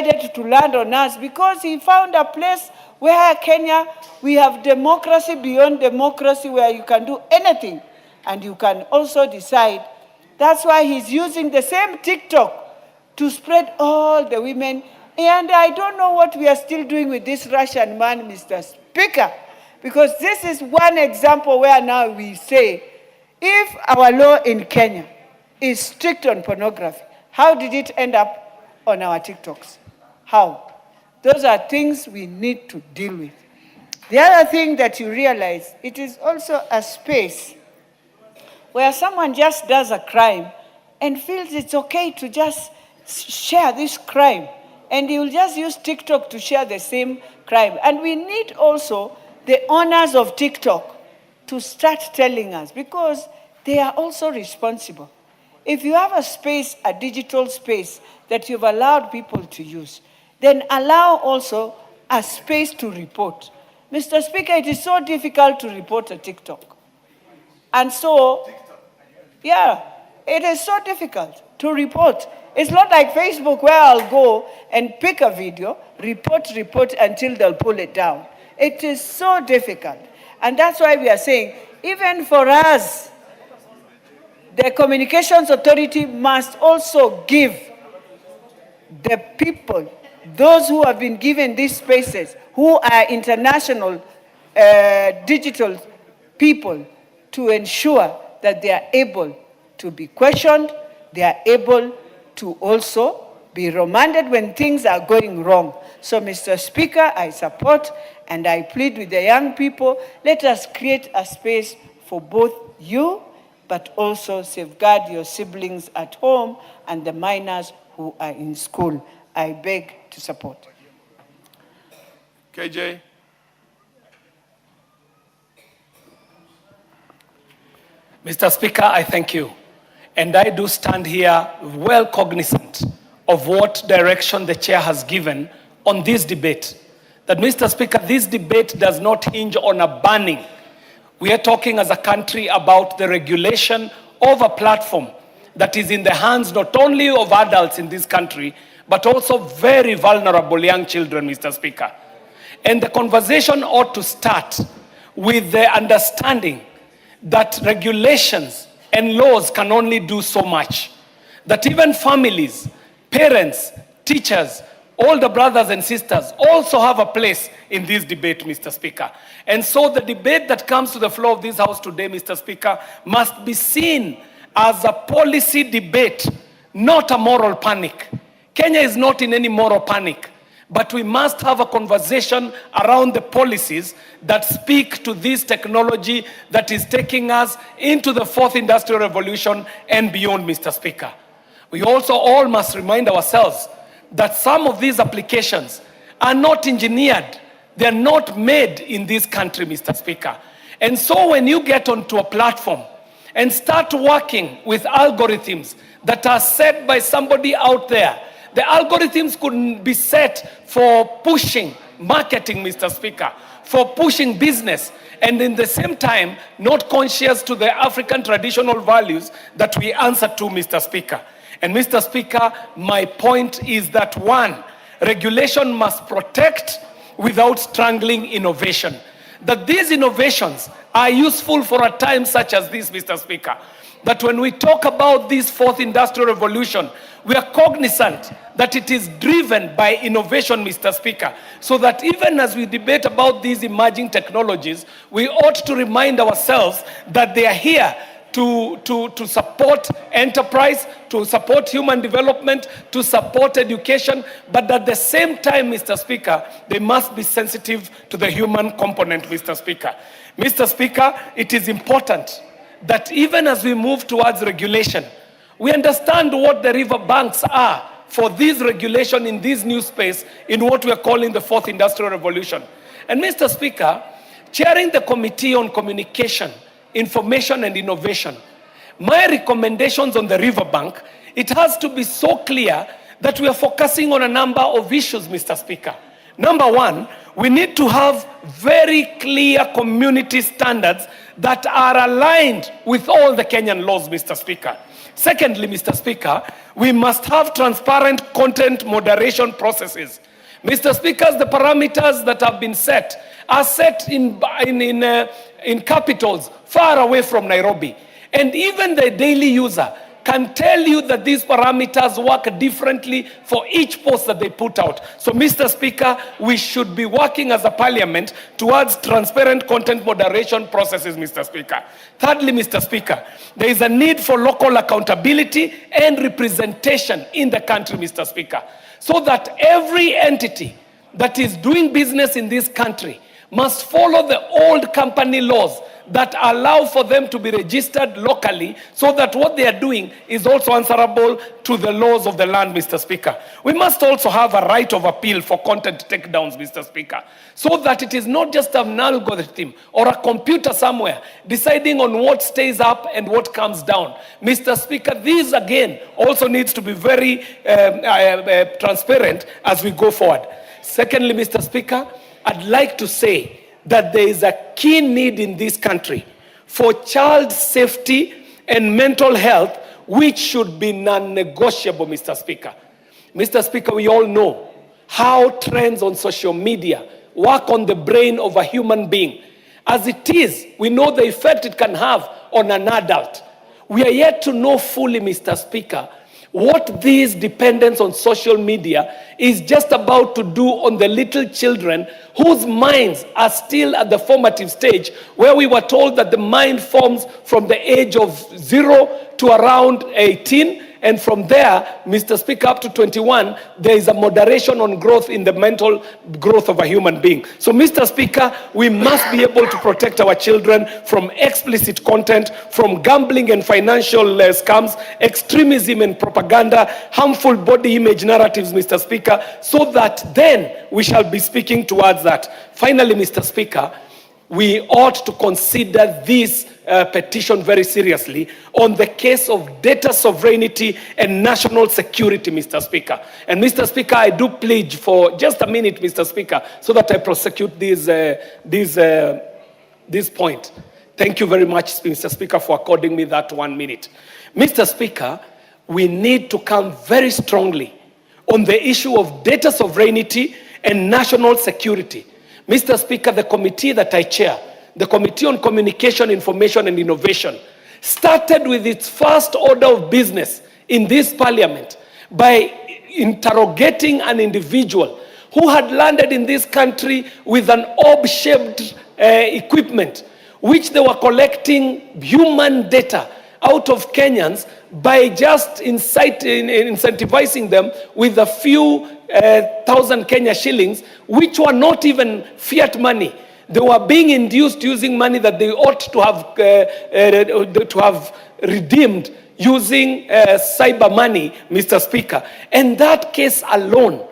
decided to land on us because he found a place where Kenya, we have democracy beyond democracy, where you can do anything and you can also decide. That's why he's using the same TikTok to spread all the women. And I don't know what we are still doing with this Russian man, Mr. Speaker, because this is one example where now we say, if our law in Kenya is strict on pornography, how did it end up on our TikToks? How? Those are things we need to deal with. The other thing that you realize, it is also a space where someone just does a crime and feels it's okay to just share this crime. And he will just use TikTok to share the same crime. And we need also the owners of TikTok to start telling us, because they are also responsible. If you have a space, a digital space that you've allowed people to use, then allow also a space to report. Mr. Speaker, it is so difficult to report a TikTok. And so, yeah, it is so difficult to report. It's not like Facebook where I'll go and pick a video, report until they'll pull it down. It is so difficult. And that's why we are saying, even for us, the Communications Authority must also give the people, those who have been given these spaces, who are international digital people, to ensure that they are able to be questioned, they are able to also be remanded when things are going wrong. So, Mr. Speaker, I support and I plead with the young people, let us create a space for both you, but also safeguard your siblings at home and the minors who are in school. I beg to support. KJ. Mr. Speaker, I thank you. And I do stand here well cognizant of what direction the chair has given on this debate. That, Mr. Speaker, this debate does not hinge on a banning. We are talking as a country about the regulation of a platform that is in the hands not only of adults in this country, but also very vulnerable young children, Mr. Speaker. And the conversation ought to start with the understanding that regulations and laws can only do so much. That even families, parents, teachers, older brothers and sisters also have a place in this debate, Mr. Speaker. And so the debate that comes to the floor of this House today, Mr. Speaker, must be seen as a policy debate, not a moral panic. Kenya is not in any moral panic, but we must have a conversation around the policies that speak to this technology that is taking us into the fourth industrial revolution and beyond, Mr. Speaker. We also all must remind ourselves that some of these applications are not engineered. They're not made in this country, Mr. Speaker. And so when you get onto a platform and start working with algorithms that are set by somebody out there, the algorithms could be set for pushing marketing, Mr. Speaker, for pushing business, and in the same time, not conscious to the African traditional values that we answer to, Mr. Speaker. And Mr. Speaker, my point is that, one, regulation must protect without strangling innovation. That these innovations are useful for a time such as this, Mr. Speaker. That when we talk about this fourth industrial revolution, we are cognizant that it is driven by innovation, Mr. Speaker. So that even as we debate about these emerging technologies, we ought to remind ourselves that they are here to support enterprise, to support human development, to support education, but at the same time, Mr. Speaker, they must be sensitive to the human component, Mr. Speaker. Mr. Speaker, it is important that even as we move towards regulation, we understand what the river banks are for this regulation in this new space in what we are calling the fourth industrial revolution. And Mr. Speaker, chairing the Committee on Communication, Information and Innovation, my recommendations on the riverbank, it has to be so clear that we are focusing on a number of issues, Mr. Speaker. Number one, we need to have very clear community standards that are aligned with all the Kenyan laws, Mr. Speaker. Secondly, Mr. Speaker, we must have transparent content moderation processes. Mr. Speaker, the parameters that have been set are set in capitals far away from Nairobi. And even the daily user can tell you that these parameters work differently for each post that they put out. So, Mr. Speaker, we should be working as a parliament towards transparent content moderation processes, Mr. Speaker. Thirdly, Mr. Speaker, there is a need for local accountability and representation in the country, Mr. Speaker, so that every entity that is doing business in this country must follow the old company laws that allow for them to be registered locally, so that what they are doing is also answerable to the laws of the land, Mr. Speaker. We must also have a right of appeal for content takedowns, Mr. Speaker, so that it is not just an algorithm or a computer somewhere deciding on what stays up and what comes down. Mr. Speaker, this again also needs to be very transparent as we go forward. Secondly, Mr. Speaker, I'd like to say that there is a key need in this country for child safety and mental health, which should be non-negotiable, Mr. Speaker. Mr. Speaker, we all know how trends on social media work on the brain of a human being. As it is, we know the effect it can have on an adult. We are yet to know fully, Mr. Speaker, what this dependence on social media is just about to do on the little children whose minds are still at the formative stage, where we were told that the mind forms from the age of 0 to around 18. And from there, Mr. Speaker, up to 21, there is a moderation on growth in the mental growth of a human being. So, Mr. Speaker, we must be able to protect our children from explicit content, from gambling and financial scams, extremism and propaganda, harmful body image narratives, Mr. Speaker, so that then we shall be speaking towards that. Finally, Mr. Speaker, we ought to consider this petition very seriously on the case of data sovereignty and national security, Mr. Speaker. And Mr. Speaker, I do pledge for just a minute, Mr. Speaker, so that I prosecute this point. Thank you very much, Mr. Speaker, for according me that 1 minute. Mr. Speaker, we need to come very strongly on the issue of data sovereignty and national security. Mr. Speaker, the committee that I chair, the Committee on Communication, Information and Innovation, started with its first order of business in this parliament by interrogating an individual who had landed in this country with an orb-shaped equipment, which they were collecting human data out of Kenyans by just incentivizing them with a few thousand Kenya shillings, which were not even fiat money. They were being induced using money that they ought to have redeemed using cyber money, Mr. Speaker. And that case alone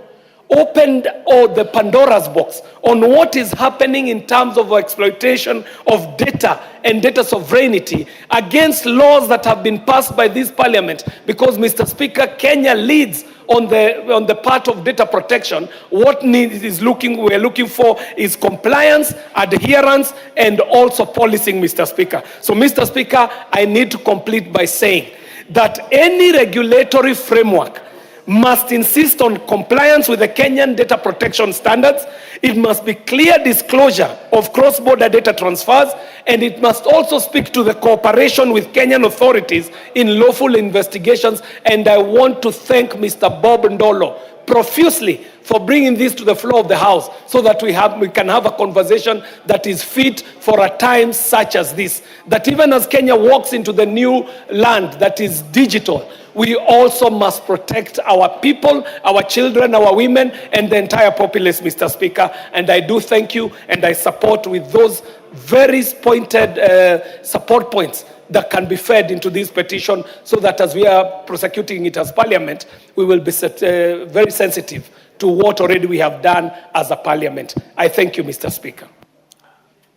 opened the Pandora's box on what is happening in terms of exploitation of data and data sovereignty against laws that have been passed by this parliament. Because, Mr. Speaker, Kenya leads on the part of data protection. What we're looking for is compliance, adherence, and also policing, Mr. Speaker. So, Mr. Speaker, I need to complete by saying that any regulatory framework must insist on compliance with the Kenyan data protection standards. It must be clear disclosure of cross-border data transfers, and it must also speak to the cooperation with Kenyan authorities in lawful investigations. And I want to thank Mr. Bob Ndolo profusely for bringing this to the floor of the House, so that we can have a conversation that is fit for a time such as this. That even as Kenya walks into the new land that is digital, we also must protect our people, our children, our women, and the entire populace, Mr. Speaker. And I do thank you, and I support with those very pointed support points that can be fed into this petition, so that as we are prosecuting it as Parliament, we will be very sensitive to what already we have done as a Parliament. I thank you, Mr. Speaker.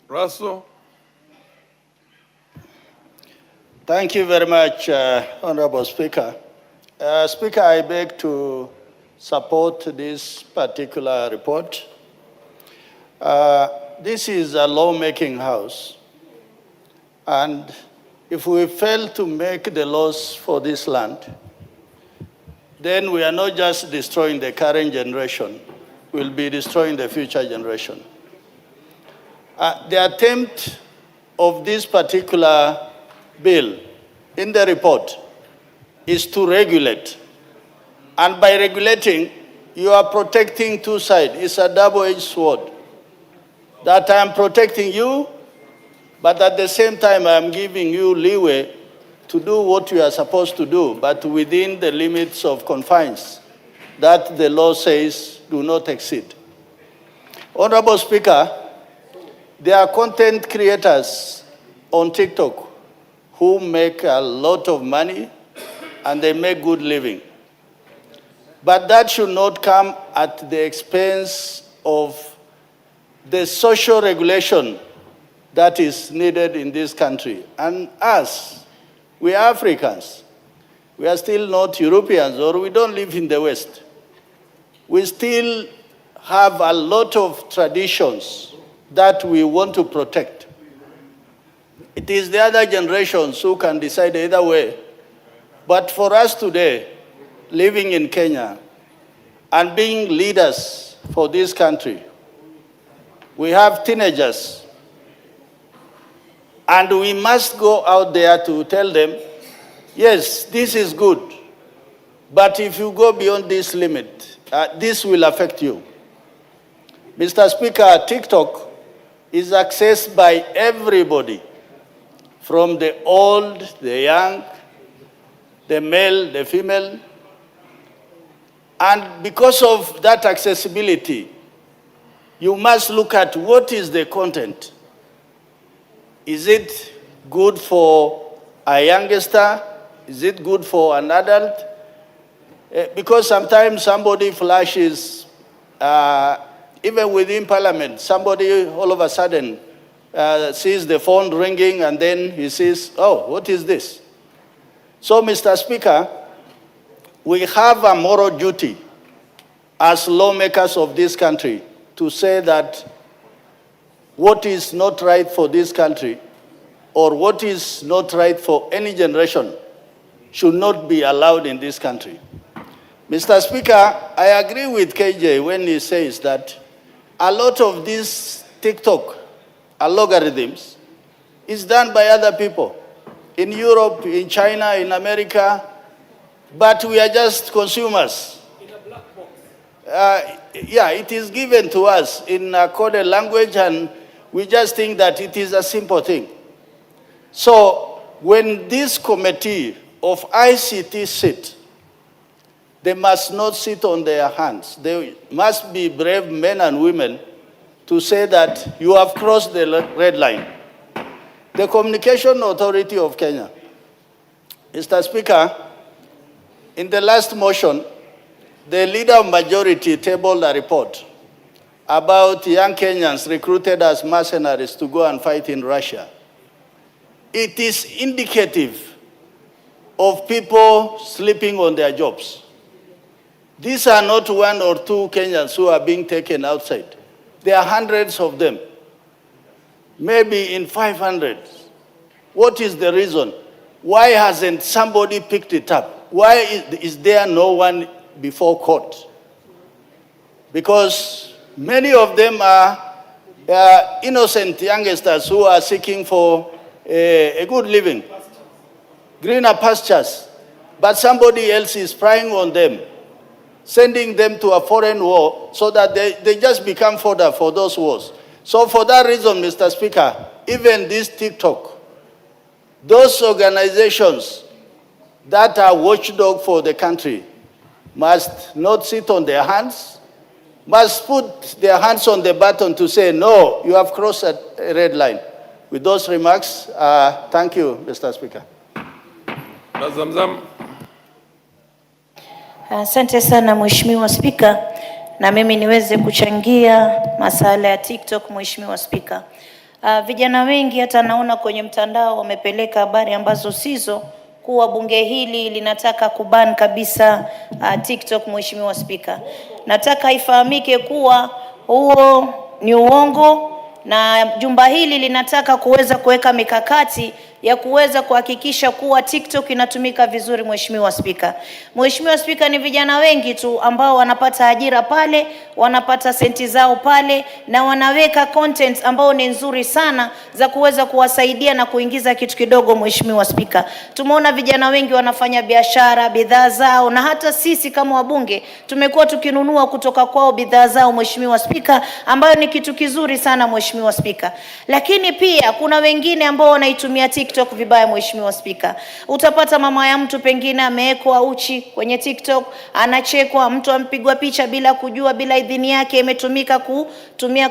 Russell. Thank you very much, Honorable Speaker. Speaker, I beg to support this particular report. This is a lawmaking house, and if we fail to make the laws for this land, then we are not just destroying the current generation, we'll be destroying the future generation. The attempt of this particular bill in the report is to regulate. And by regulating, you are protecting two sides. It's a double-edged sword. That I'm protecting you, but at the same time, I'm giving you leeway to do what you are supposed to do, but within the limits of confines that the law says do not exceed. Honorable Speaker, there are content creators on TikTok who make a lot of money and they make good living. But that should not come at the expense of the social regulation that is needed in this country. And us, we are Africans. We are still not Europeans, or we don't live in the West. We still have a lot of traditions that we want to protect. It is the other generations who can decide either way. But for us today, living in Kenya and being leaders for this country, we have teenagers, and we must go out there to tell them, yes, this is good, but if you go beyond this limit, this will affect you. Mr. Speaker, TikTok is accessed by everybody, from the old, the young, the male, the female. And because of that accessibility, you must look at what is the content. Is it good for a youngster? Is it good for an adult? Because sometimes somebody flashes, even within Parliament, somebody all of a sudden sees the phone ringing and then he says, oh, what is this? So, Mr. Speaker, we have a moral duty as lawmakers of this country to say that what is not right for this country or what is not right for any generation should not be allowed in this country. Mr. Speaker, I agree with KJ when he says that a lot of these TikTok algorithms is done by other people in Europe, in China, in America, but we are just consumers. In a black box. Yeah, it is given to us in a coded language, and we just think that it is a simple thing. So when this committee of ICT sit, they must not sit on their hands. They must be brave men and women to say that you have crossed the red line. The Communication Authority of Kenya, Mr. Speaker, in the last motion, the leader of majority tabled a report about young Kenyans recruited as mercenaries to go and fight in Russia. It is indicative of people sleeping on their jobs. These are not one or two Kenyans who are being taken outside. There are hundreds of them, maybe in 500. What is the reason? Why hasn't somebody picked it up? Why is there no one before court? Because many of them are innocent youngsters who are seeking for a good living, greener pastures, but somebody else is spying on them, sending them to a foreign war so that they just become fodder for those wars. So for that reason, Mr. Speaker, even this TikTok, those organizations that are watchdog for the country must not sit on their hands, must put their hands on the button to say, no, you have crossed a red line. With those remarks, thank you, Mr. Speaker. Zamzam. Asante sana Mheshimiwa Spika, na mimi niweze kuchangia masala ya TikTok. Mheshimiwa Spika, vijana wengi hata naona kwenye mtandao wamepeleka habari ambazo sizo, kuwa bunge hili linataka kuban kabisa TikTok. Mheshimiwa Spika, nataka ifahamike kuwa huo ni uongo, na jumba hili linataka kuweza kuweka mikakati ya kuweza kuhakikisha kuwa TikTok inatumika vizuri. Mheshimiwa Spika, Mheshimiwa Spika, ni vijana wengi tu ambao wanapata ajira pale, wanapata senti zao pale, na wanaweka content ambao ni nzuri sana za kuweza kuwasaidia na kuingiza kitu kidogo. Mheshimiwa Spika, tumeona vijana wengi wanafanya biashara, bidhaa zao, na hata sisi kama wabunge tumekuwa tukinunua kutoka kwao bidhaa zao. Mheshimiwa Spika, ambayo ni kitu kizuri sana. Mheshimiwa Spika, lakini pia kuna wengine ambao wanaitumia TikTok vibaya. Mheshimiwa Spika, utapata mama ya mtu pengine amewekwa uchi kwenye TikTok, anachekwa, mtu ampigwa picha bila kujua, bila idhini yake, imetumika kutumia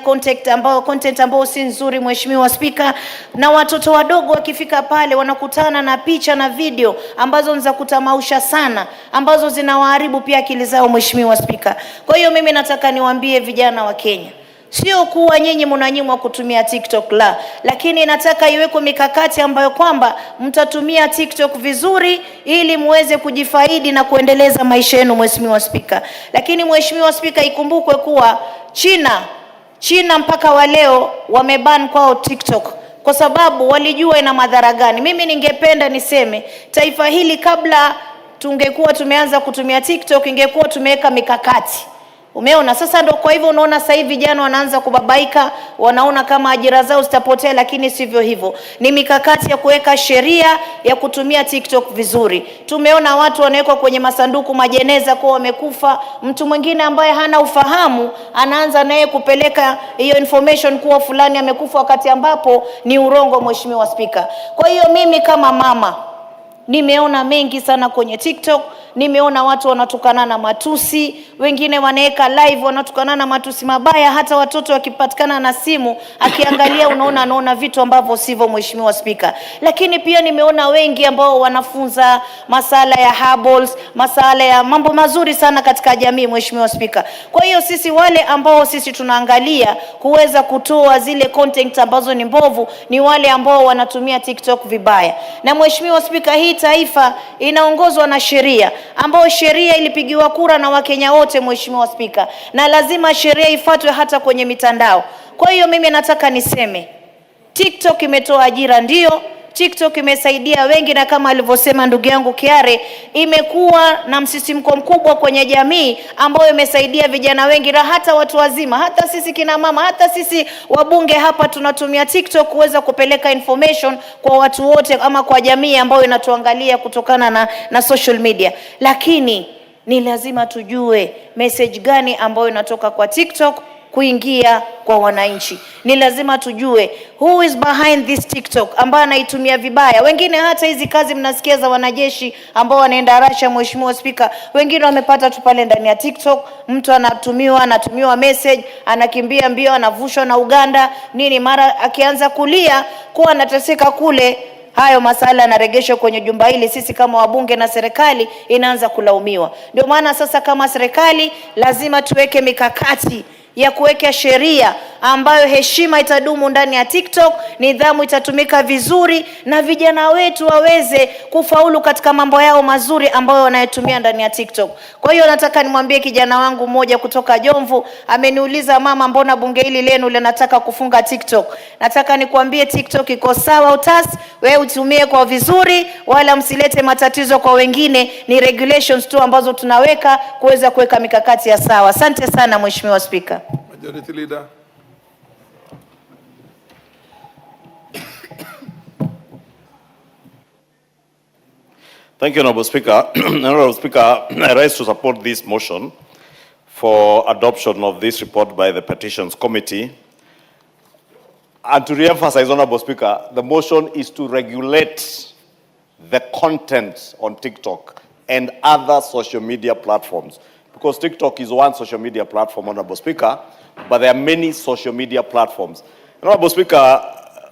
content ambao si nzuri. Mheshimiwa Spika, na watoto wadogo wakifika pale wanakutana na picha na video ambazo ni za kutamausha sana, ambazo zinawaharibu pia akili zao. Mheshimiwa Spika, kwa hiyo mimi nataka niwaambie vijana wa Kenya, sio kuwa nyinyi mnanyimwa kutumia TikTok lakini nataka iwekwe mikakati ambayo kwamba mtatumia TikTok vizuri ili muweze kujifaidi na kuendeleza maisha yenu. Mheshimiwa Spika, lakini Mheshimiwa Spika, ikumbukwe kuwa China mpaka wa leo wameban kwao TikTok kwa sababu walijua ina madhara gani. Mimi ningependa niseme taifa hili, kabla tungekuwa tumeanza kutumia TikTok, ingekuwa tumeweka mikakati. Umeona sasa, ndio kwa hivyo unaona sasa hivi vijana wanaanza kubabaika, wanaona kama ajira zao zitapotea, lakini sivyo hivyo. Ni mikakati ya kuweka sheria ya kutumia TikTok vizuri. Tumeona watu wanawekwa kwenye masanduku majeneza kwa wamekufa, mtu mwingine ambaye hana ufahamu anaanza naye kupeleka hiyo information kuwa fulani amekufa, wakati ambapo ni urongo. Mheshimiwa Spika, kwa hiyo mimi kama mama nimeona mengi sana kwenye TikTok. Nimeona watu wanatukana na matusi, wengine wanaweka live wanatukana na matusi mabaya, hata watoto wakipatikana na simu akiangalia anaona vitu ambavyo sivyo. Mheshimiwa Spika, lakini pia nimeona wengi ambao wanafunza masala ya herbals, masala ya mambo mazuri sana katika jamii. Mheshimiwa Spika, kwa hiyo sisi wale ambao sisi tunaangalia kuweza kutoa zile content ambazo ni mbovu ni wale ambao wanatumia TikTok vibaya. Na Mheshimiwa Spika, hii taifa inaongozwa na sheria, ambao sheria ilipigiwa kura na Wakenya wote. Mheshimiwa Spika, na lazima sheria ifuatwe hata kwenye mitandao. Kwa hiyo mimi nataka niseme TikTok imetoa ajira, ndio TikTok imesaidia wengi, na kama alivyosema ndugu yangu Kiare, imekuwa na msisimko mkubwa kwenye jamii ambao imesaidia vijana wengi na hata watu wazima, hata sisi kina mama, hata sisi wabunge hapa tunatumia TikTok kuweza kupeleka information kwa watu wote ama kwa jamii ambayo inatuangalia kutokana na social media. Lakini ni lazima tujue message gani ambayo inatoka kwa TikTok kuingia kwa wananchi. Ni lazima tujue who is behind this TikTok ambaye anaitumia vibaya. Wengine hata hizi kazi mnasikia za wanajeshi ambao wanaenda Russia. Mheshimiwa Spika, wengine wamepata tu pale ndani ya TikTok, mtu anatumiwa message, anakimbia mbio, anavushwa na Uganda nini, mara akianza kulia kuwa anateseka kule, hayo masala yanarejeshwa kwenye jumba hili, sisi kama wabunge na serikali inaanza kulaumiwa. Ndio maana sasa kama serikali lazima tuweke mikakati ya kuweka sheria ambayo heshima itadumu ndani ya TikTok, nidhamu itatumika vizuri, na vijana wetu waweze kufaulu katika mambo yao mazuri ambayo wanayotumia ndani ya TikTok. Kwa hiyo nataka nimwambie kijana wangu mmoja kutoka Jomvu, ameniuliza mama, mbona bunge hili lenu linataka kufunga TikTok? Nataka nikwambie TikTok iko sawa utasi, wewe utumie kwa vizuri, wala msilete matatizo kwa wengine. Ni regulations tu ambazo tunaweka kuweza kuweka mikakati ya sawa. Asante sana Mheshimiwa Spika. Majority Leader. Thank you, Honorable Speaker. Honorable Speaker, I rise to support this motion for adoption of this report by the Petitions Committee. And to re-emphasize, Honorable Speaker, the motion is to regulate the content on TikTok and other social media platforms. Because TikTok is one social media platform, Honorable Speaker, but there are many social media platforms. Honorable Speaker,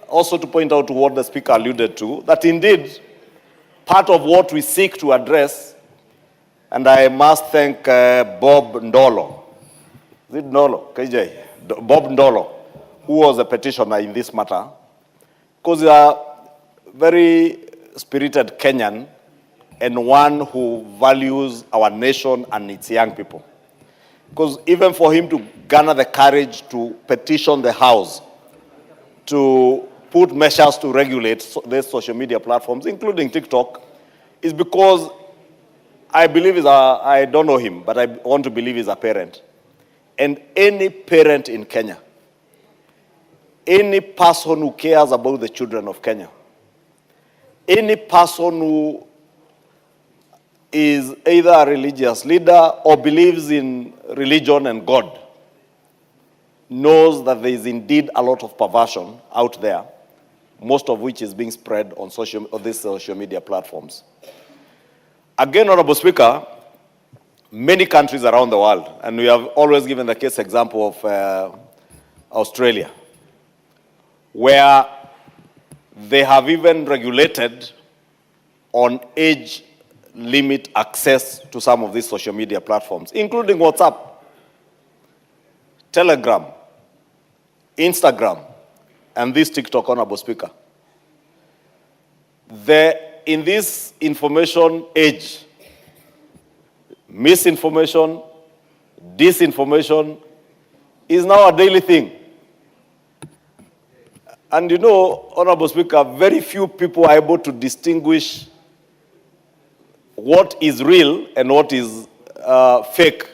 also to point out to what the Speaker alluded to, that indeed part of what we seek to address, and I must thank Bob Ndolo. Is it Ndolo? KJ? Bob Ndolo, who was a petitioner in this matter, because he is a very spirited Kenyan and one who values our nation and its young people. Because even for him to garner the courage to petition the House to put measures to regulate these social media platforms, including TikTok, is because I believe I don't know him, but I want to believe he's a parent. And any parent in Kenya, any person who cares about the children of Kenya, any person who is either a religious leader or believes in religion and God, knows that there is indeed a lot of perversion out there, most of which is being spread on these social media platforms. Again, Honorable Speaker, many countries around the world, and we have always given the case example of Australia, where they have even regulated on age limit access to some of these social media platforms, including WhatsApp, Telegram, Instagram, and this TikTok, Honorable Speaker. In this information age, misinformation, disinformation is now a daily thing. And you know, Honorable Speaker, very few people are able to distinguish what is real and what is fake,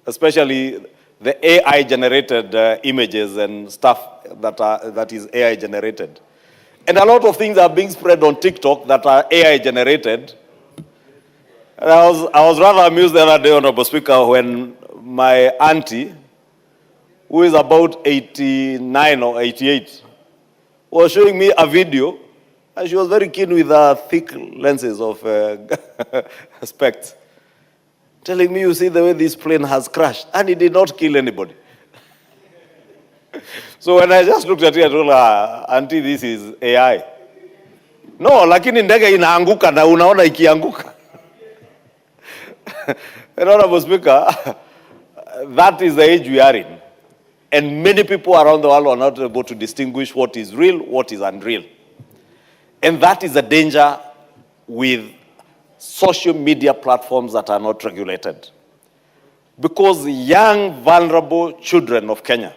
especially the AI-generated images and stuff that is AI-generated. And a lot of things are being spread on TikTok that are AI-generated. And I was rather amused the other day, Honorable Speaker, when my auntie, who is about 89 or 88, was showing me a video, and she was very keen with her thick lenses of specs, telling me, you see the way this plane has crashed, and it did not kill anybody. So when I just looked at it, I told her, Auntie, this is AI. No, lakini ndege inaanguka na unaona ikianguka. And Honorable Speaker, that is the age we are in. And many people around the world are not able to distinguish what is real, what is unreal. And that is a danger with social media platforms that are not regulated. Because young, vulnerable children of Kenya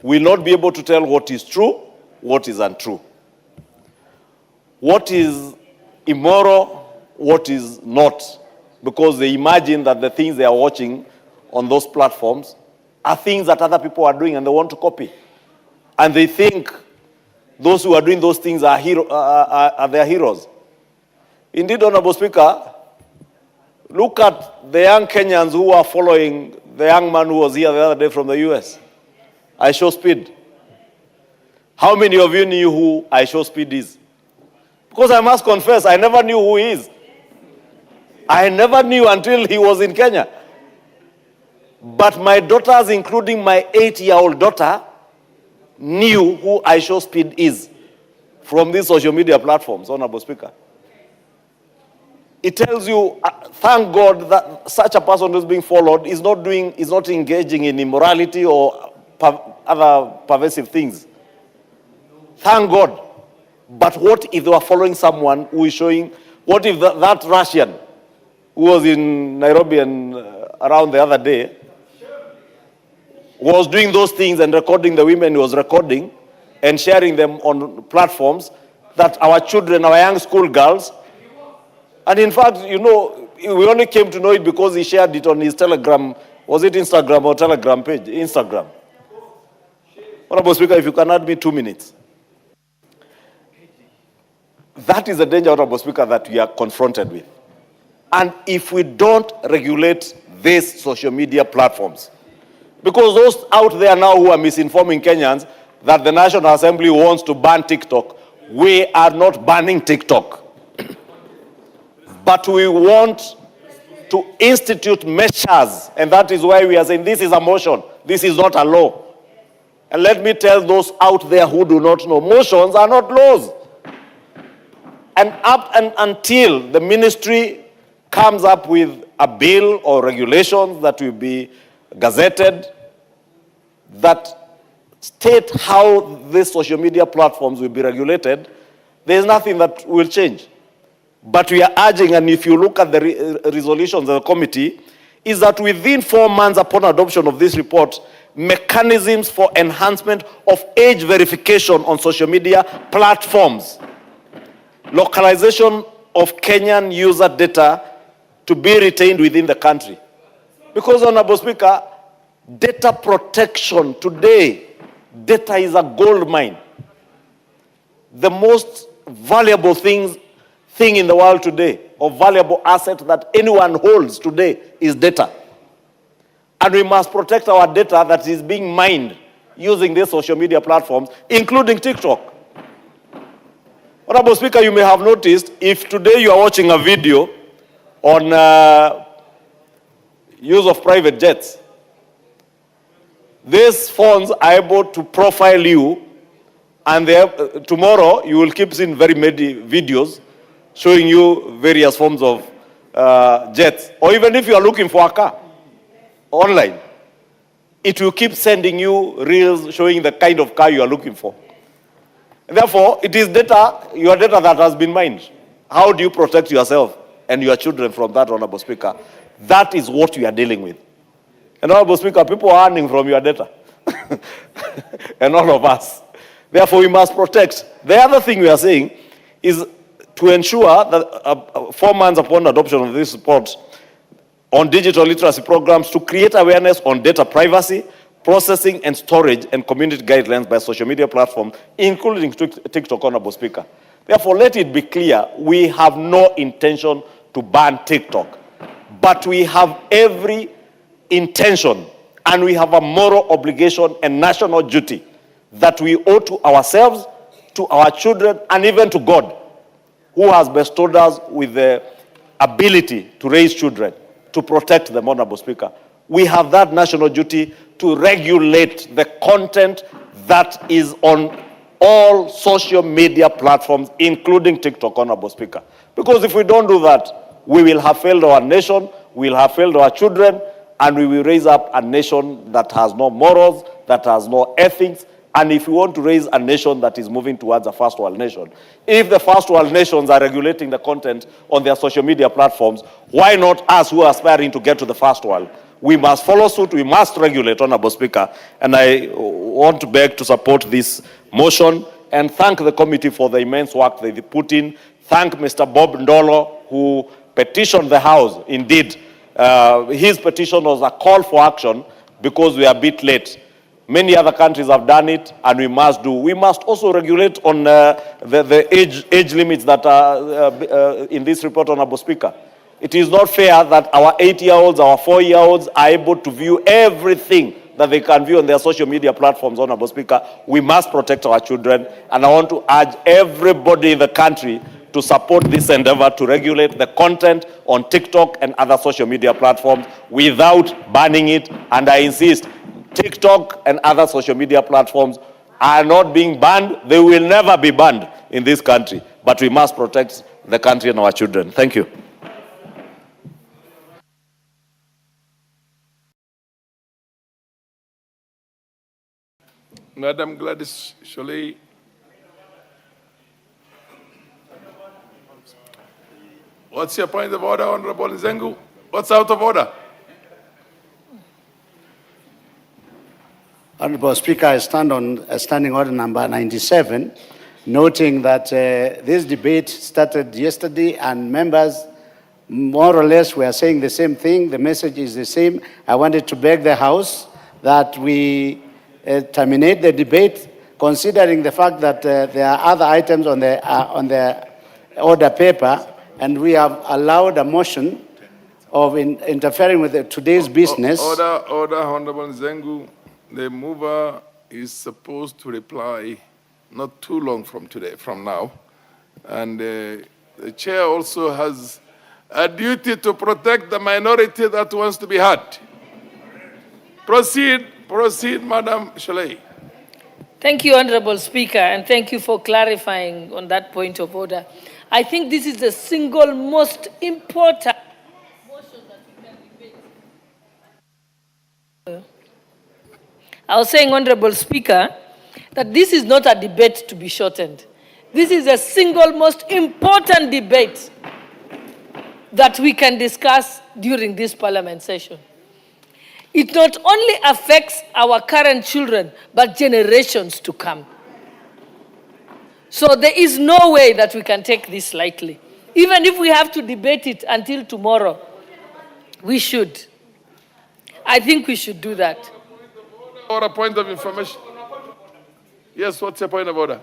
will not be able to tell what is true, what is untrue. What is immoral, what is not. Because they imagine that the things they are watching on those platforms are things that other people are doing and they want to copy. And they think those who are doing those things are their heroes. Indeed, Honorable Speaker, look at the young Kenyans who are following the young man who was here the other day from the US. I Show Speed. How many of you knew who I Show Speed is? Because I must confess, I never knew who he is. I never knew until he was in Kenya. But my daughters, including my 8-year-old daughter, knew who I Show Speed is from these social media platforms, Honorable Speaker. It tells you, thank God that such a person who is being followed is not engaging in immorality or other pervasive things. Thank God. But what if they were following someone who is showing, what if that Russian who was in Nairobi and around the other day was doing those things and recording the women he was recording and sharing them on platforms that our children, our young school girls, and in fact, you know, we only came to know it because he shared it on his Telegram, was it Instagram or Telegram page? Instagram. Honorable Speaker, if you can add me 2 minutes. That is the danger, Honorable Speaker, that we are confronted with. And if we don't regulate these social media platforms, because those out there now who are misinforming Kenyans that the National Assembly wants to ban TikTok, we are not banning TikTok. But we want to institute measures, and that is why we are saying this is a motion, this is not a law. And let me tell those out there who do not know, motions are not laws. And up and until the ministry comes up with a bill or regulations that will be gazetted that state how these social media platforms will be regulated, there is nothing that will change. But we are urging, and if you look at the resolutions of the committee, is that within 4 months upon adoption of this report, mechanisms for enhancement of age verification on social media platforms, localization of Kenyan user data to be retained within the country. Because, Honorable Speaker, data protection today, data is a gold mine. The most valuable thing in the world today, or valuable asset that anyone holds today, is data. And we must protect our data that is being mined using these social media platforms, including TikTok. Honorable Speaker, you may have noticed, if today you are watching a video on use of private jets, these phones are able to profile you, and tomorrow you will keep seeing very many videos showing you various forms of jets. Or even if you are looking for a car online, it will keep sending you reels showing the kind of car you are looking for. And therefore, it is data, your data that has been mined. How do you protect yourself and your children from that, Honorable Speaker? That is what we are dealing with. And Honorable Speaker, people are earning from your data. And all of us. Therefore, we must protect. The other thing we are saying is to ensure that 4 months upon adoption of this report on digital literacy programs to create awareness on data privacy, processing and storage, and community guidelines by social media platforms, including TikTok, Honorable Speaker. Therefore, let it be clear, we have no intention to ban TikTok, but we have every intention and we have a moral obligation and national duty that we owe to ourselves, to our children, and even to God, who has bestowed us with the ability to raise children, to protect them, Honorable Speaker. We have that national duty to regulate the content that is on all social media platforms, including TikTok, Honorable Speaker. Because if we don't do that, we will have failed our nation, we will have failed our children, and we will raise up a nation that has no morals, that has no ethics. And if we want to raise a nation that is moving towards a first world nation, if the first world nations are regulating the content on their social media platforms, why not us who are aspiring to get to the first world? We must follow suit, we must regulate, Honorable Speaker. And I want to beg to support this motion and thank the committee for the immense work they put in. Thank Mr. Bob Ndolo, who petitioned the House. Indeed, his petition was a call for action because we are a bit late. Many other countries have done it, and we must do. We must also regulate on the age limits that are in this report, Honorable Speaker. It is not fair that our 8-year-olds, our 4-year-olds are able to view everything that they can view on their social media platforms, Honorable Speaker. We must protect our children, and I want to urge everybody in the country to support this endeavor to regulate the content on TikTok and other social media platforms without banning it. And I insist, TikTok and other social media platforms are not being banned. They will never be banned in this country. But we must protect the country and our children. Thank you. Madam Gladys Sholei. What's your point of order, Honorable Nzengu? What's out of order? Honorable Speaker, I stand on standing order number 97, noting that this debate started yesterday and members more or less were saying the same thing. The message is the same. I wanted to beg the House that we terminate the debate, considering the fact that there are other items on the order paper, and we have allowed a motion of interfering with today's business. Order, Honorable Nzengu. The mover is supposed to reply not too long from now. And the chair also has a duty to protect the minority that wants to be heard. Proceed, Madam Sholei. Thank you, Honorable Speaker, and thank you for clarifying on that point of order. I think this is the single most important motion that we can debate. I was saying, Honorable Speaker, that this is not a debate to be shortened. This is a single most important debate that we can discuss during this Parliament session. it not only affects our current children, but generations to come. So there is no way that we can take this lightly. Even if we have to debate it until tomorrow, we should. I think we should do that. Or a point of information. Yes, what's your point of order?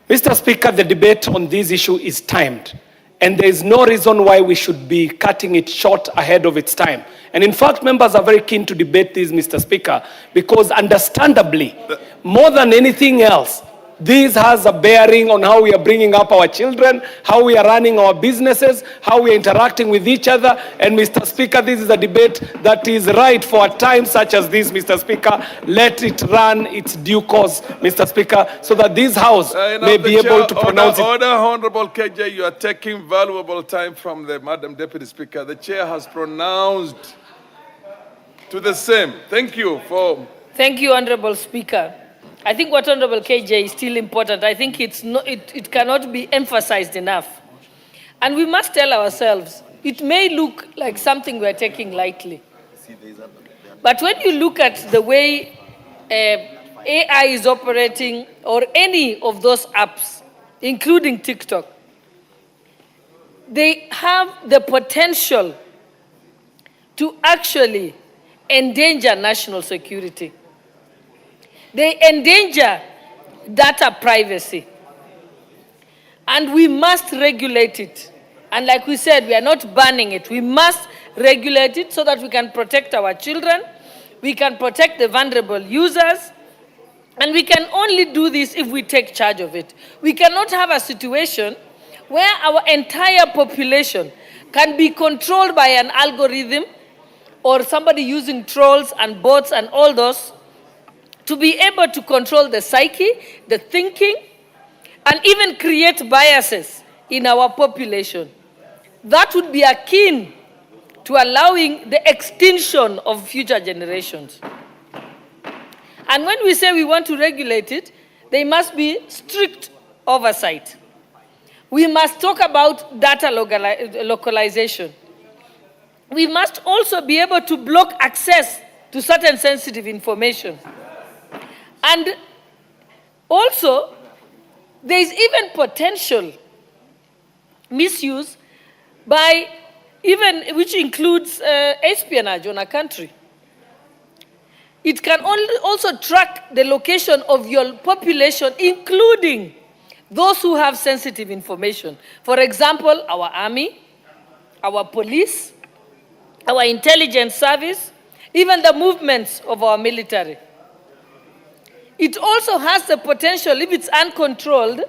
Mr. Speaker, the debate on this issue is timed, and there is no reason why we should be cutting it short ahead of its time. And in fact, members are very keen to debate this, Mr. Speaker, because understandably, more than anything else, this has a bearing on how we are bringing up our children, how we are running our businesses, how we are interacting with each other. And Mr. Speaker, this is a debate that is right for a time such as this, Mr. Speaker. Let it run its due course, Mr. Speaker, so that this House may be able to pronounce it. Order, Honorable KJ, you are taking valuable time from the Madam Deputy Speaker. The chair has pronounced to the same. Thank you for... Thank you, Honorable Speaker. I think what Honorable KJ is still important. I think it cannot be emphasized enough. And we must tell ourselves, it may look like something we're taking lightly. But when you look at the way AI is operating, or any of those apps, including TikTok, they have the potential to actually endanger national security. They endanger data privacy. And we must regulate it. And like we said, we are not banning it. We must regulate it so that we can protect our children, we can protect the vulnerable users, and we can only do this if we take charge of it. We cannot have a situation where our entire population can be controlled by an algorithm or somebody using trolls and bots and all those to be able to control the psyche, the thinking, and even create biases in our population. That would be akin to allowing the extinction of future generations. And when we say we want to regulate it, there must be strict oversight. We must talk about data localization. We must also be able to block access to certain sensitive information. And also, there is even potential misuse by which includes espionage on a country. It can also track the location of your population, including those who have sensitive information. For example, our army, our police, our intelligence service, even the movements of our military. It also has the potential, if it's uncontrolled,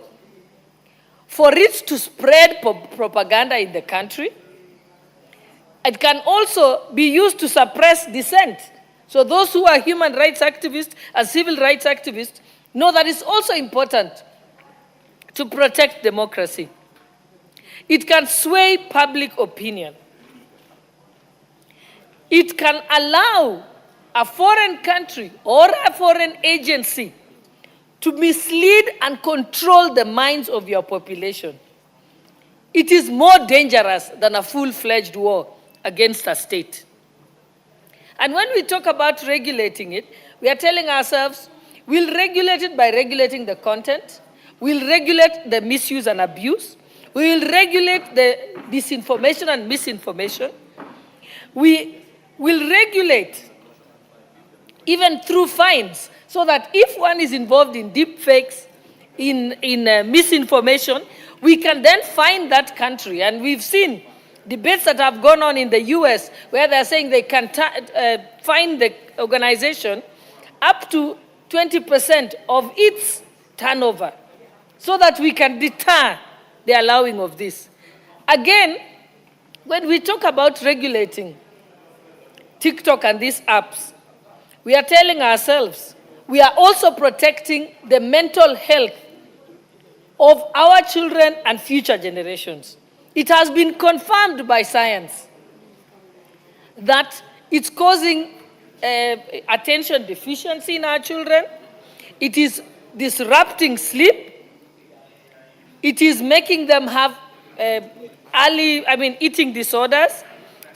for it to spread propaganda in the country. It can also be used to suppress dissent. So those who are human rights activists and civil rights activists know that it's also important to protect democracy. It can sway public opinion. It can allow a foreign country or a foreign agency to mislead and control the minds of your population. It is more dangerous than a full-fledged war against a state. And when we talk about regulating it, we are telling ourselves, we'll regulate it by regulating the content, we'll regulate the misuse and abuse, we will regulate the disinformation and misinformation, we will regulate even through fines, so that if one is involved in deep fakes, in misinformation, we can then fine that country. And we've seen debates that have gone on in the US where they're saying they can fine the organization up to 20% of its turnover, so that we can deter the allowing of this. Again, when we talk about regulating TikTok and these apps, we are telling ourselves we are also protecting the mental health of our children and future generations. It has been confirmed by science that it's causing attention deficiency in our children. It is disrupting sleep. It is making them have eating disorders,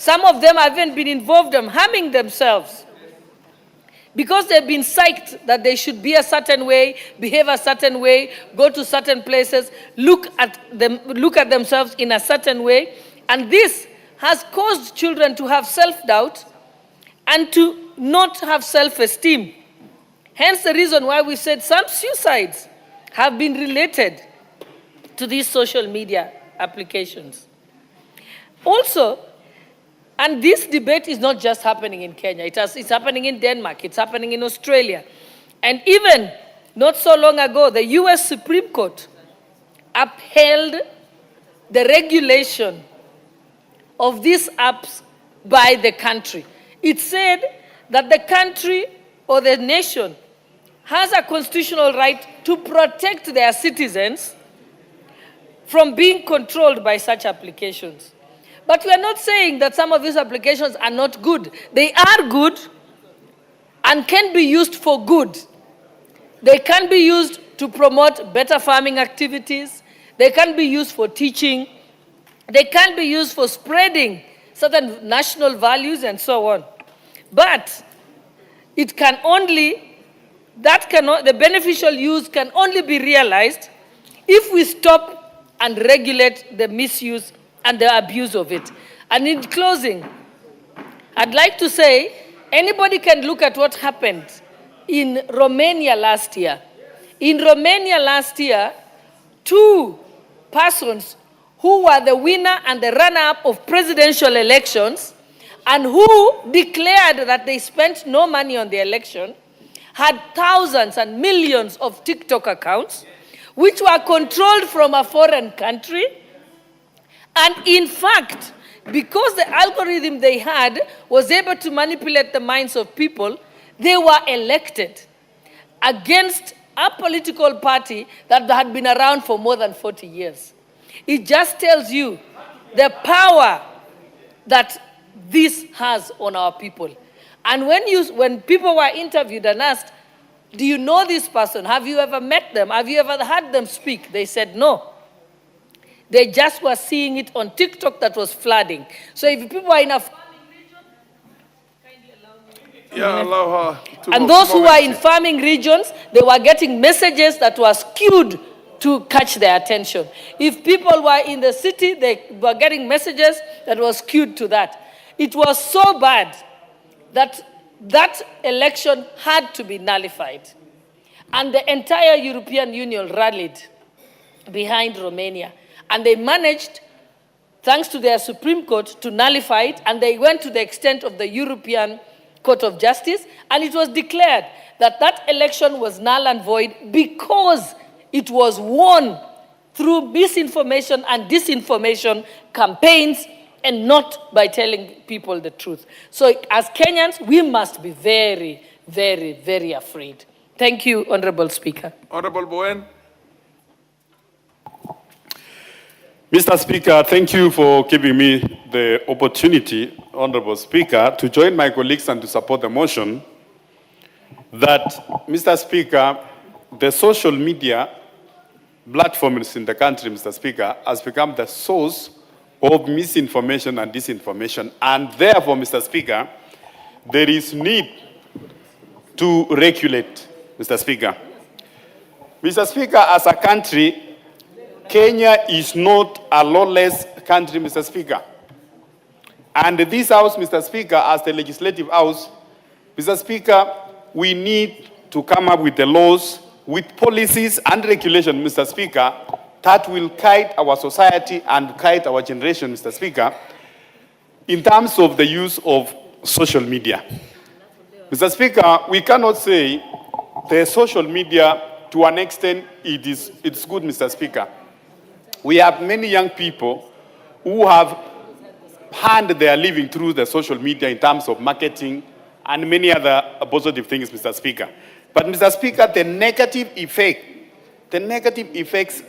Some of them have even been involved in harming themselves because they've been psyched that they should be a certain way, behave a certain way, go to certain places, look at themselves in a certain way. And this has caused children to have self-doubt and to not have self-esteem. Hence the reason why we said some suicides have been related to these social media applications. Also, and this debate is not just happening in Kenya. It's happening in Denmark. It's happening in Australia. And even not so long ago, the US Supreme Court upheld the regulation of these apps by the country. It said that the country or the nation has a constitutional right to protect their citizens from being controlled by such applications. But we are not saying that some of these applications are not good. They are good and can be used for good. They can be used to promote better farming activities. They can be used for teaching. They can be used for spreading certain national values and so on. But it can only, the beneficial use can only be realized if we stop and regulate the misuse and the abuse of it. And in closing, I'd like to say, anybody can look at what happened in Romania last year. In Romania last year, 2 persons who were the winner and the runner-up of presidential elections and who declared that they spent no money on the election, had thousands and millions of TikTok accounts, which were controlled from a foreign country. And in fact, because the algorithm they had was able to manipulate the minds of people, they were elected against a political party that had been around for more than 40 years. It just tells you the power that this has on our people. And when people were interviewed and asked, do you know this person? Have you ever met them? Have you ever heard them speak? They said no. They just were seeing it on TikTok that was flooding. So if people are in a farming region, kindly allow me. Allow her to and those who are in farming regions, they were getting messages that were skewed to catch their attention. If people were in the city, they were getting messages that were skewed to that. It was so bad that that election had to be nullified. And the entire European Union rallied behind Romania. And they managed, thanks to their Supreme Court, to nullify it. And they went to the extent of the European Court of Justice. And it was declared that that election was null and void because it was won through misinformation and disinformation campaigns and not by telling people the truth. So as Kenyans, we must be very, very, very afraid. Thank you, Honorable Speaker. Honorable Bowen. Mr. Speaker, thank you for giving me the opportunity, Honorable Speaker, to join my colleagues and to support the motion that, Mr. Speaker, the social media platforms in the country, Mr. Speaker, has become the source of misinformation and disinformation. And therefore, Mr. Speaker, there is need to regulate, Mr. Speaker. Mr. Speaker, as a country, Kenya is not a lawless country, Mr. Speaker. And this House, Mr. Speaker, as the Legislative House, Mr. Speaker, we need to come up with the laws, with policies and regulations, Mr. Speaker, that will guide our society and guide our generation, Mr. Speaker, in terms of the use of social media. Mr. Speaker, we cannot say the social media, to an extent, it's good, Mr. Speaker. We have many young people who have earned their living through the social media in terms of marketing and many other positive things, Mr. Speaker. But, Mr. Speaker, the negative effects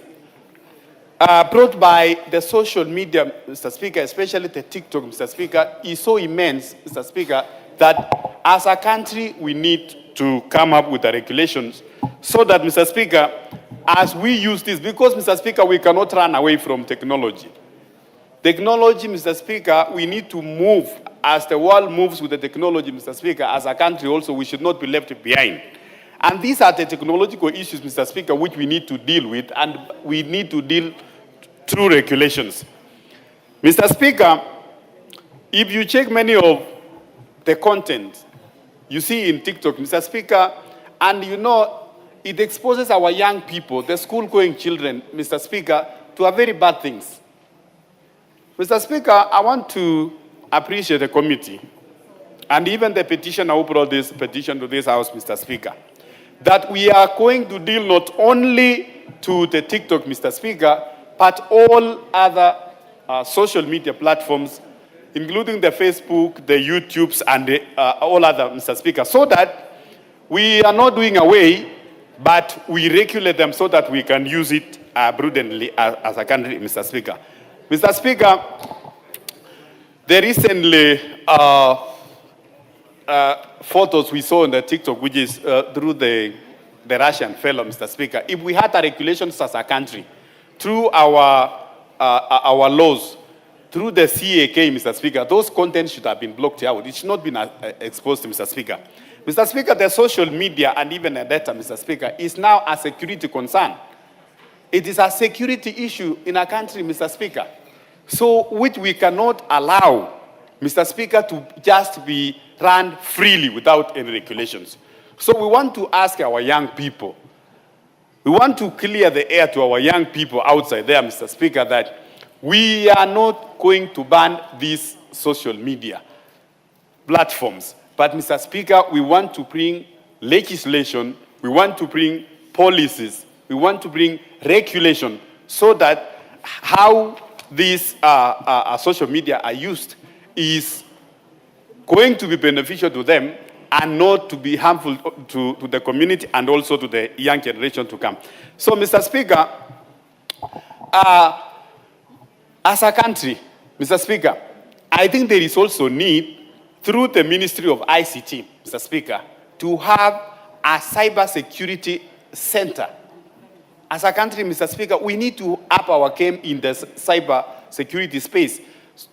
brought by the social media, Mr. Speaker, especially the TikTok, Mr. Speaker, is so immense, Mr. Speaker, that as a country, we need to come up with the regulations so that, Mr. Speaker, as we use this, because, Mr. Speaker, we cannot run away from technology. Technology, Mr. Speaker, we need to move as the world moves with the technology, Mr. Speaker. As a country also, we should not be left behind. And these are the technological issues, Mr. Speaker, which we need to deal with, and we need to deal through regulations. Mr. Speaker, if you check many of the content you see in TikTok, Mr. Speaker, and you know, it exposes our young people, the school-going children, Mr. Speaker, to very bad things. Mr. Speaker, I want to appreciate the committee and even the petitioner who brought this petition to this House, Mr. Speaker, that we are going to deal not only to the TikTok, Mr. Speaker, but all other social media platforms, including the Facebook, the YouTubes, and all other, Mr. Speaker, so that we are not doing away, but we regulate them so that we can use it prudently as a country, Mr. Speaker. Mr. Speaker, the recently photos we saw on the TikTok, which is through the Russian fellow, Mr. Speaker, if we had a regulations as a country, through our laws, through the CAK, Mr. Speaker, those contents should have been blocked out. It should not be exposed, Mr. Speaker. Mr. Speaker, the social media and even the data, Mr. Speaker, is now a security concern. It is a security issue in our country, Mr. Speaker. So, which we cannot allow, Mr. Speaker, to just be run freely without any regulations. So we want to ask our young people, we want to clear the air to our young people outside there, Mr. Speaker, that we are not going to ban these social media platforms. But, Mr. Speaker, we want to bring legislation, we want to bring policies, we want to bring regulation so that how these social media are used is going to be beneficial to them and not to be harmful to the community and also to the young generation to come. So, Mr. Speaker, as a country, Mr. Speaker, I think there is also need through the Ministry of ICT, Mr. Speaker, to have a cyber security center. As a country, Mr. Speaker, we need to up our game in the cyber security space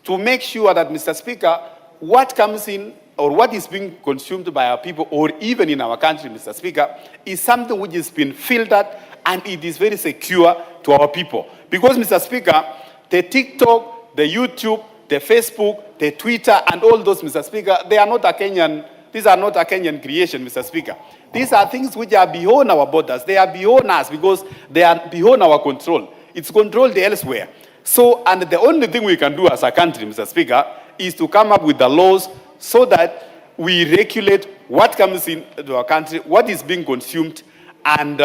to make sure that, Mr. Speaker, what comes in or what is being consumed by our people or even in our country, Mr. Speaker, is something which has been filtered and it is very secure to our people. Because, Mr. Speaker, the TikTok, the YouTube, the Facebook, the Twitter, and all those, Mr. Speaker, these are not a Kenyan creation, Mr. Speaker. These are things which are beyond our borders. They are beyond us because they are beyond our control. It's controlled elsewhere. So, and the only thing we can do as a country, Mr. Speaker, is to come up with the laws so that we regulate what comes into our country, what is being consumed, and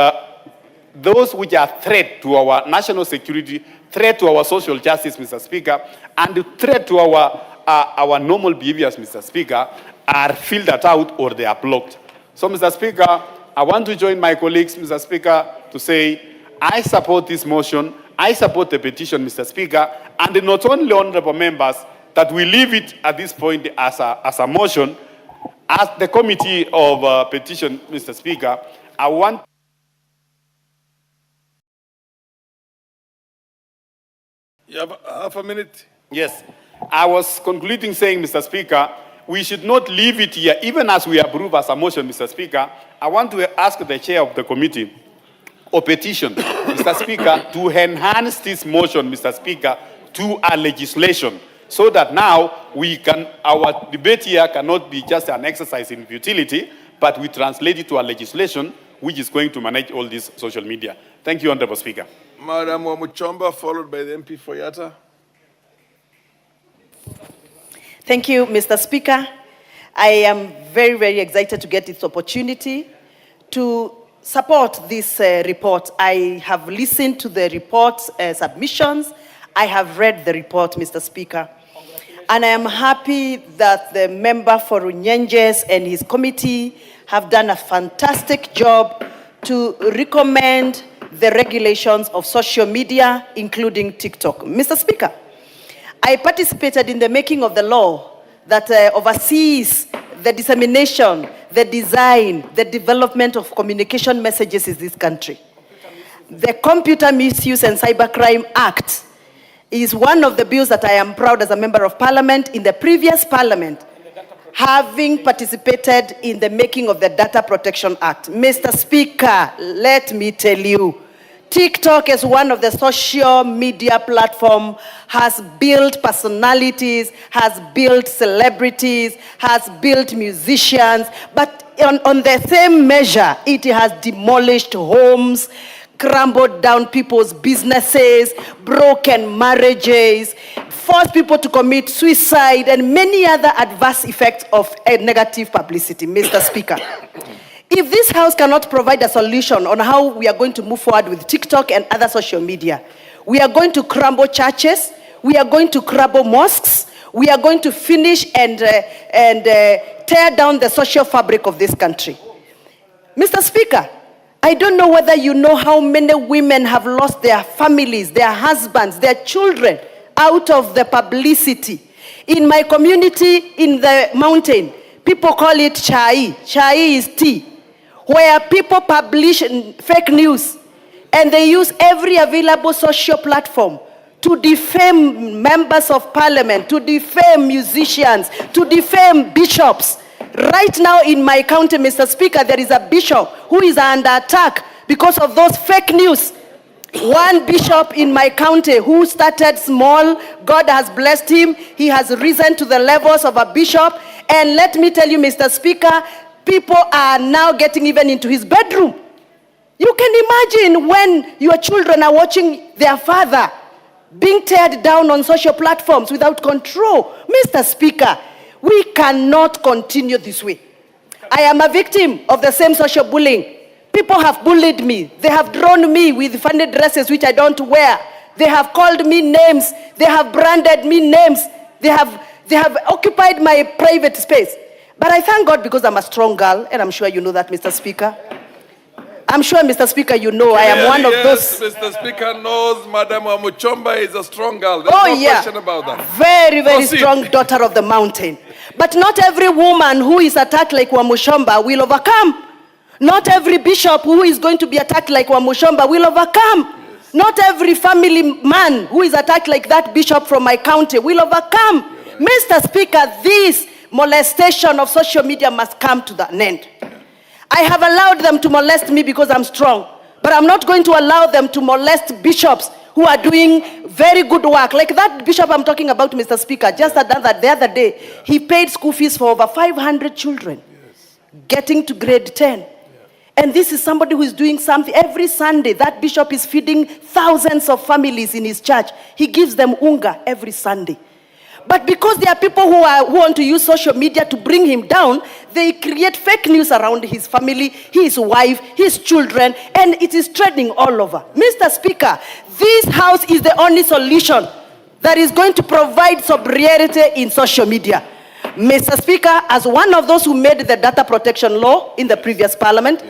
those which are threat to our national security, threat to our social justice, Mr. Speaker, and threat to our normal behaviors, Mr. Speaker, are filtered out or they are blocked. So, Mr. Speaker, I want to join my colleagues, Mr. Speaker, to say I support this motion, I support the petition, Mr. Speaker, and not only honorable members, that we leave it at this point as a motion. As the committee of petition, Mr. Speaker, I want... You have half a minute. Yes. I was concluding saying, Mr. Speaker, we should not leave it here, even as we approve as a motion, Mr. Speaker. I want to ask the chair of the committee or petition, Mr. Speaker, to enhance this motion, Mr. Speaker, to a legislation, so that now we can, our debate here cannot be just an exercise in futility, but we translate it to a legislation which is going to manage all this social media. Thank you, Honorable Speaker. Madam Wamuchomba, followed by the MP for Yatta. Thank you, Mr. Speaker. I am very, very excited to get this opportunity to support this report. I have listened to the report submissions. I have read the report, Mr. Speaker. And I am happy that the member for Runyenjes and his committee have done a fantastic job to recommend the regulations of social media, including TikTok. Mr. Speaker, I participated in the making of the law that oversees the dissemination, the design, the development of communication messages in this country. The Computer Misuse and Cybercrime Act is one of the bills that I am proud as a member of parliament in the previous parliament, having participated in the making of the Data Protection Act. Mr. Speaker, let me tell you, TikTok is one of the social media platform, has built personalities, has built celebrities, has built musicians, but on the same measure, it has demolished homes, crumbled down people's businesses, broken marriages, forced people to commit suicide, and many other adverse effects of a negative publicity. Mr. Speaker, if this House cannot provide a solution on how we are going to move forward with TikTok and other social media, we are going to crumble churches, we are going to crumble mosques, we are going to finish and tear down the social fabric of this country. Mr. Speaker, I don't know whether you know how many women have lost their families, their husbands, their children out of the publicity. In my community in the mountain, people call it chai. Chai is tea, where people publish fake news and they use every available social platform to defame members of parliament, to defame musicians, to defame bishops. Right now in my county, Mr. Speaker, there is a bishop who is under attack because of those fake news. One bishop in my county who started small, God has blessed him. He has risen to the levels of a bishop. And let me tell you, Mr. Speaker, people are now getting even into his bedroom. You can imagine when your children are watching their father being teared down on social platforms without control. Mr. Speaker, we cannot continue this way. I am a victim of the same social bullying. People have bullied me. They have drawn me with funny dresses which I don't wear. They have called me names. They have branded me names. They have occupied my private space. But I thank God because I'm a strong girl, and I'm sure you know that, Mr. Speaker. I'm sure, Mr. Speaker, you know I am one of those. Mr. Speaker knows Madam Amuchomba is a strong girl. There's no question about that. Very, very strong daughter of the mountain. But not every woman who is attacked like Wamuchomba will overcome. Not every bishop who is going to be attacked like Wamuchomba will overcome. Yes. Not every family man who is attacked like that bishop from my county will overcome. Mr. Speaker, this molestation of social media must come to an end. I have allowed them to molest me because I'm strong, but I'm not going to allow them to molest bishops who are doing very good work. Like that bishop I'm talking about, Mr. Speaker, just done that the other day. He paid school fees for over 500 children, getting to grade 10. And this is somebody who is doing something. Every Sunday, that bishop is feeding thousands of families in his church. He gives them unga every Sunday. But because there are people who want to use social media to bring him down, they create fake news around his family, his wife, his children, and it is trending all over. Mr. Speaker, this House is the only solution that is going to provide sobriety in social media. Mr. Speaker, as one of those who made the data protection law in the previous parliament,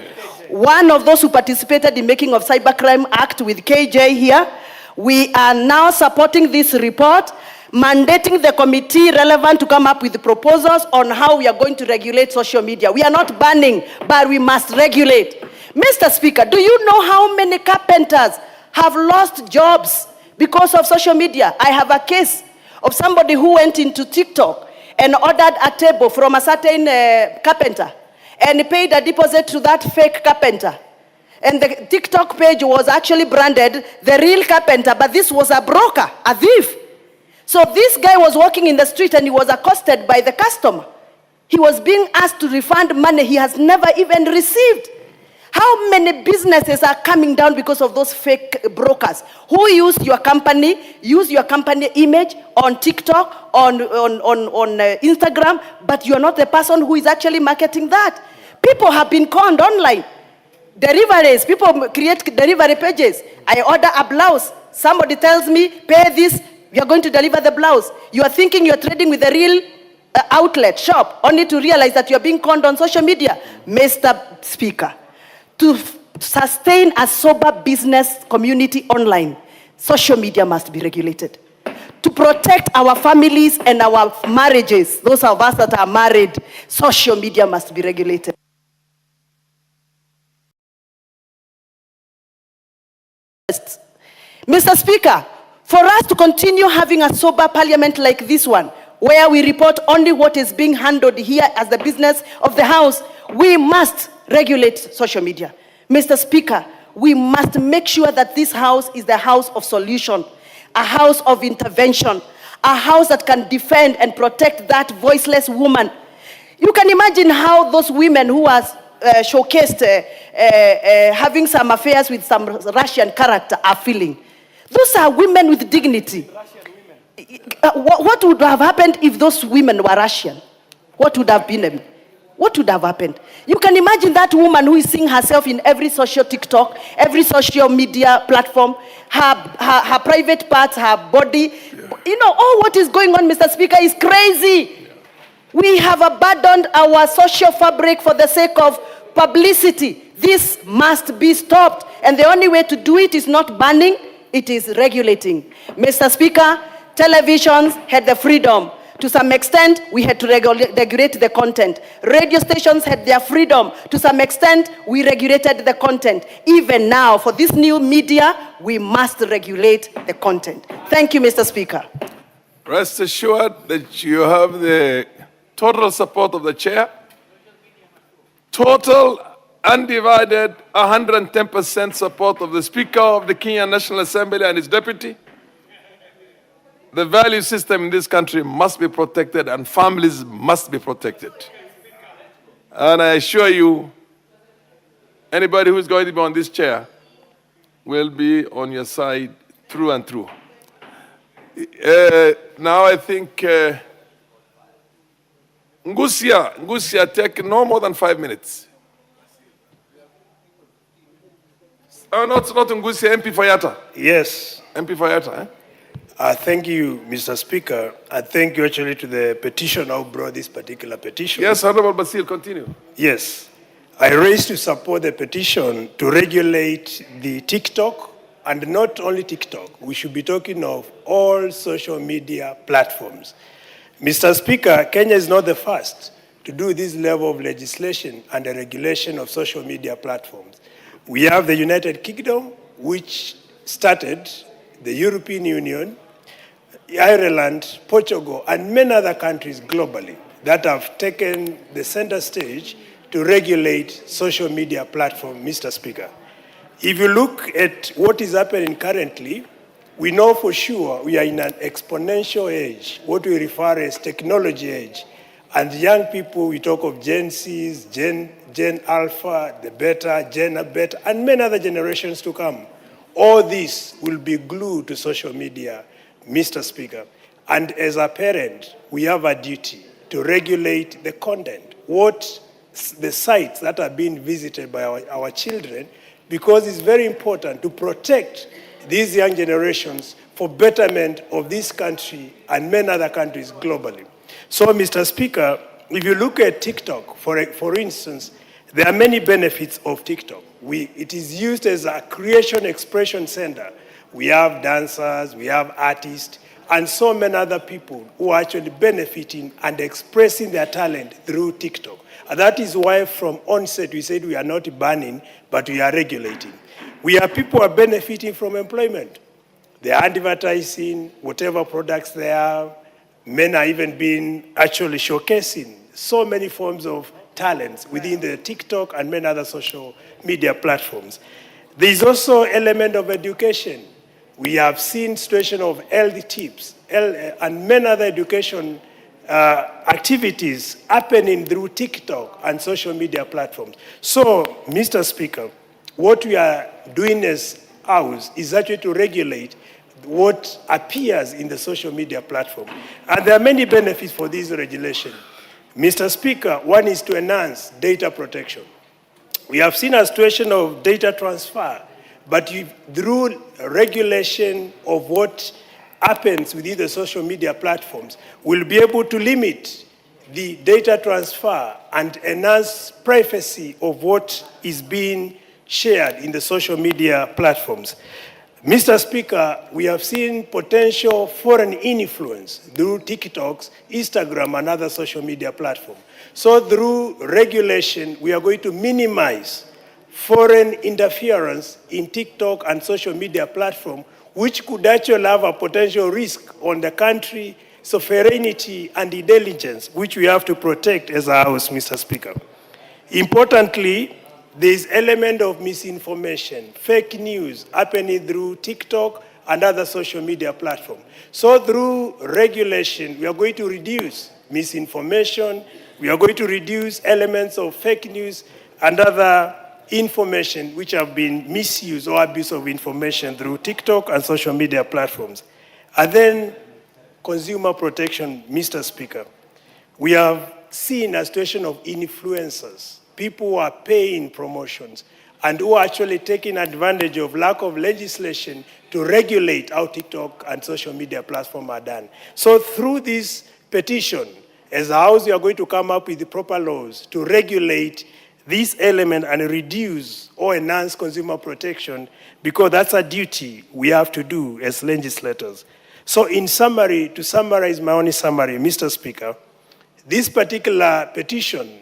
one of those who participated in making of Cybercrime Act with KJ here, we are now supporting this report, mandating the committee relevant to come up with proposals on how we are going to regulate social media. We are not banning, but we must regulate. Mr. Speaker, do you know how many carpenters have lost jobs because of social media? I have a case of somebody who went into TikTok and ordered a table from a certain carpenter and paid a deposit to that fake carpenter. And the TikTok page was actually branded the real carpenter, but this was a broker, a thief. So this guy was walking in the street and he was accosted by the customer. He was being asked to refund money he has never even received. How many businesses are coming down because of those fake brokers who use your company image on TikTok, on Instagram, but you're not the person who is actually marketing that. People have been conned online. Deliveries, people create delivery pages. I order a blouse. Somebody tells me, pay this, we are going to deliver the blouse. You are thinking you're trading with a real outlet shop, only to realize that you're being conned on social media. Mr. Speaker, to sustain a sober business community online, social media must be regulated. To protect our families and our marriages, those of us that are married, social media must be regulated. Mr. Speaker, For us to continue having a sober parliament like this one, where we report only what is being handled here as the business of the House, we must regulate social media. Mr. Speaker, we must make sure that this House is the house of solution, a house of intervention, a house that can defend and protect that voiceless woman. You can imagine how those women who are showcased having some affairs with some Russian character are feeling. Those are women with dignity. What would have happened if those women were Russian? What would have been? What would have happened? You can imagine that woman who is seeing herself in every social TikTok, every social media platform, her private parts, her body. Yeah. You know, all what is going on, Mr. Speaker, is crazy. Yeah. We have abandoned our social fabric for the sake of publicity. This must be stopped. And the only way to do it is not banning, it is regulating. Mr. Speaker, televisions had the freedom. To some extent, we had to regulate the content. Radio stations had their freedom. To some extent, we regulated the content. Even now, for this new media, we must regulate the content. Thank you, Mr. Speaker. Rest assured that you have the total support of the chair. Total, undivided, 110% support of the Speaker of the Kenyan National Assembly and his deputy. The value system in this country must be protected and families must be protected. And I assure you, anybody who is going to be on this chair will be on your side through and through. Now I think Ngusia, take no more than 5 minutes. Oh, no, it's not Ngusia, MP Fayata. Yes. MP Fayata, eh? Thank you, Mr. Speaker. I thank you actually to the petitioner who brought this particular petition. Yes, Honorable Basil, continue. Yes. I raised to support the petition to regulate the TikTok, and not only TikTok. We should be talking of all social media platforms. Mr. Speaker, Kenya is not the first to do this level of legislation and the regulation of social media platforms. We have the United Kingdom, which started the European Union, Ireland, Portugal, and many other countries globally that have taken the center stage to regulate social media platforms, Mr. Speaker. If you look at what is happening currently, we know for sure we are in an exponential age, what we refer as technology age. And young people, we talk of Gen Zs, Gen Alpha, the Beta, Gen Beta, and many other generations to come. All this will be glued to social media, Mr. Speaker. And as a parent, we have a duty to regulate the content, the sites that are being visited by our children, because it's very important to protect these young generations for betterment of this country and many other countries globally. So, Mr. Speaker, if you look at TikTok, for instance, there are many benefits of TikTok. It is used as a creation expression center. We have dancers, we have artists, and so many other people who are actually benefiting and expressing their talent through TikTok. And that is why from onset we said we are not banning, but we are regulating. We have people who are benefiting from employment. They are advertising whatever products they have. Men are even being actually showcasing so many forms of talents within the TikTok and many other social media platforms. There is also an element of education. We have seen situation of health tips and many other education activities happening through TikTok and social media platforms. So, Mr. Speaker, what we are doing as House is actually to regulate what appears in the social media platform. And there are many benefits for this regulation. Mr. Speaker, one is to enhance data protection. We have seen a situation of data transfer, but through regulation of what happens within the social media platforms, we'll be able to limit the data transfer and enhance privacy of what is being shared in the social media platforms. Mr. Speaker, we have seen potential foreign influence through TikToks, Instagram, and other social media platforms. So through regulation, we are going to minimize foreign interference in TikTok and social media platform, which could actually have a potential risk on the country, sovereignty and intelligence, which we have to protect as a House, Mr. Speaker. Importantly, there is element of misinformation, fake news happening through TikTok and other social media platforms. So through regulation, we are going to reduce misinformation, we are going to reduce elements of fake news and other information which have been misused or abuse of information through TikTok and social media platforms. And then consumer protection, Mr. Speaker. We have seen a situation of influencers, people who are paying promotions and who are actually taking advantage of lack of legislation to regulate how TikTok and social media platforms are done. So through this petition, as a House, we are going to come up with the proper laws to regulate this element and reduce or enhance consumer protection, because that's a duty we have to do as legislators. So in summary, to summarize my only summary, Mr. Speaker, this particular petition,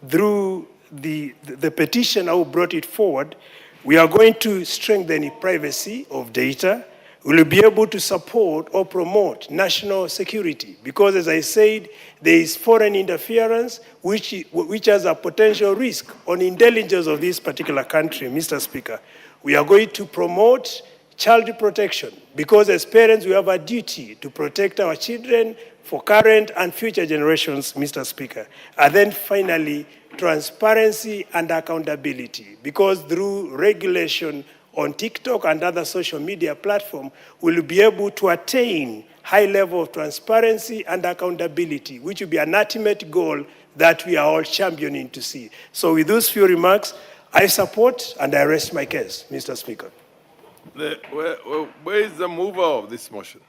through the petitioner who brought it forward, we are going to strengthen the privacy of data. We will be able to support or promote national security, because as I said, there is foreign interference which has a potential risk on intelligence of this particular country, Mr. Speaker. We are going to promote child protection, because as parents we have a duty to protect our children for current and future generations, Mr. Speaker. And then finally, transparency and accountability, because through regulation on TikTok and other social media platforms, we'll be able to attain high level of transparency and accountability, which will be an ultimate goal that we are all championing to see. So with those few remarks, I support and I rest my case, Mr. Speaker. Where is the mover of this motion?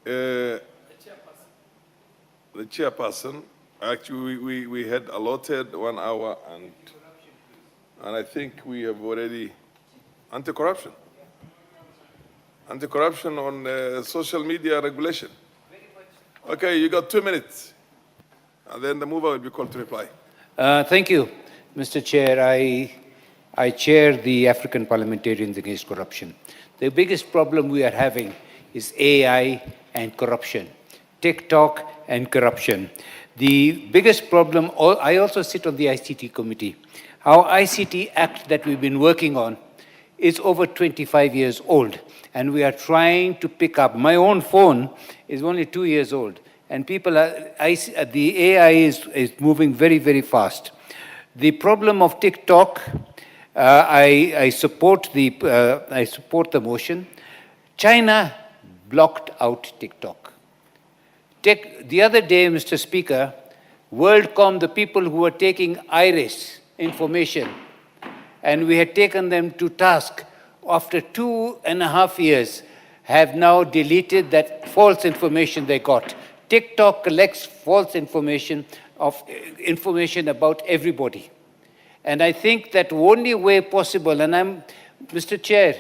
The chairperson. Actually, we had allotted 1 hour, and I think we have already anti-corruption. Anti-corruption on social media regulation. Okay, you got 2 minutes, and then the mover will be called to reply. Thank you, Mr. Chair. I chair the African Parliamentarians Against Corruption. The biggest problem we are having is AI and corruption, TikTok and corruption. The biggest problem, I also sit on the ICT committee. Our ICT Act that we've been working on is over 25 years old, and we are trying to pick up. My own phone is only 2 years old, and the AI is moving very, very fast. The problem of TikTok, I support the motion. China blocked out TikTok. The other day, Mr. Speaker, WorldCom, the people who were taking iris information, and we had taken them to task, after 2.5 years, have now deleted that false information they got. TikTok collects false information about everybody. And I think that only way possible, and Mr. Chair,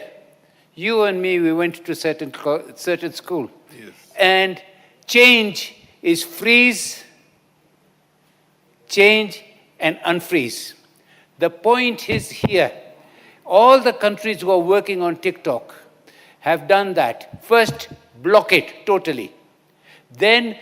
you and me, we went to certain school. Yes. And change is freeze, change and unfreeze. The point is here, all the countries who are working on TikTok have done that. First, block it totally. Then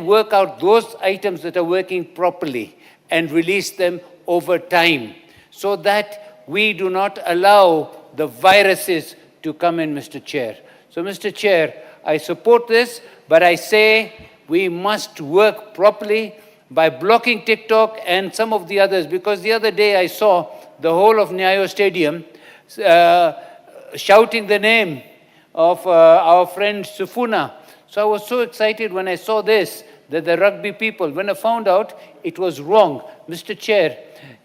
work out those items that are working properly and release them over time, so that we do not allow the viruses to come in, Mr. Chair. So, Mr. Chair, I support this, but I say we must work properly by blocking TikTok and some of the others, because the other day I saw the whole of Nyayo Stadium shouting the name of our friend Sufuna. So I was so excited when I saw this, that the rugby people, when I found out it was wrong. Mr. Chair,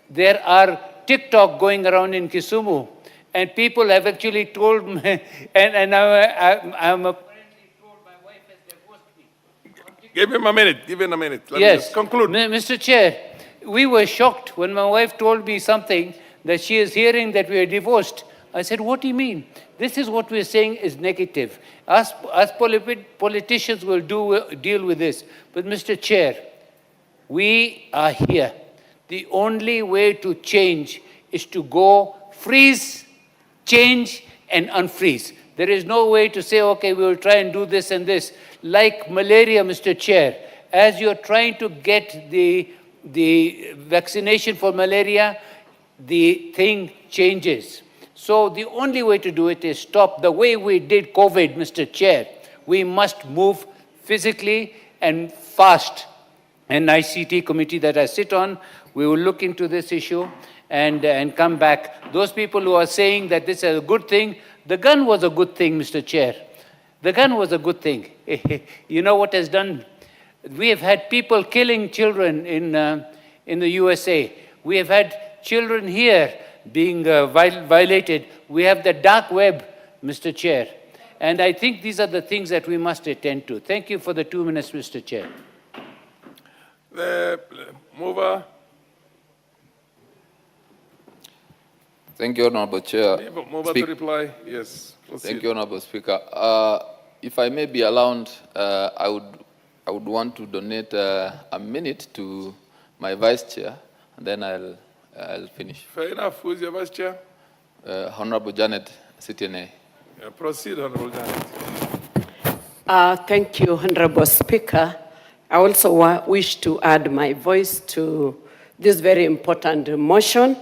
there are TikTok going around in Kisumu, and people have actually told me, and I'm apparently told my wife has divorced me. Give him a minute. Let me Yes. just conclude. Mr. Chair, we were shocked when my wife told me something that she is hearing that we are divorced. I said, what do you mean? This is what we're saying is negative. Us politicians will deal with this. But Mr. Chair, we are here. The only way to change is to go freeze, change and unfreeze. There is no way to say, okay, we will try and do this and this. Like malaria, Mr. Chair, as you're trying to get the vaccination for malaria, the thing changes. So the only way to do it is stop. The way we did COVID, Mr. Chair, we must move physically and fast. An ICT committee that I sit on, we will look into this issue and come back. Those people who are saying that this is a good thing, the gun was a good thing, Mr. Chair. The gun was a good thing. You know what has done? We have had people killing children in the USA. We have had children here being violated. We have the dark web, Mr. Chair. And I think these are the things that we must attend to. Thank you for the 2 minutes, Mr. Chair. The mover. Thank you, Honorable Chair. Mover to reply. Yes. Proceed. Thank you, Honorable Speaker. If I may be allowed, I would want to donate a minute to my Vice Chair, and then I'll finish. Fair enough. Who is your Vice Chair? Honorable Janet Sitiene. Proceed, Honorable Janet. Thank you, Honorable Speaker. I also wish to add my voice to this very important motion,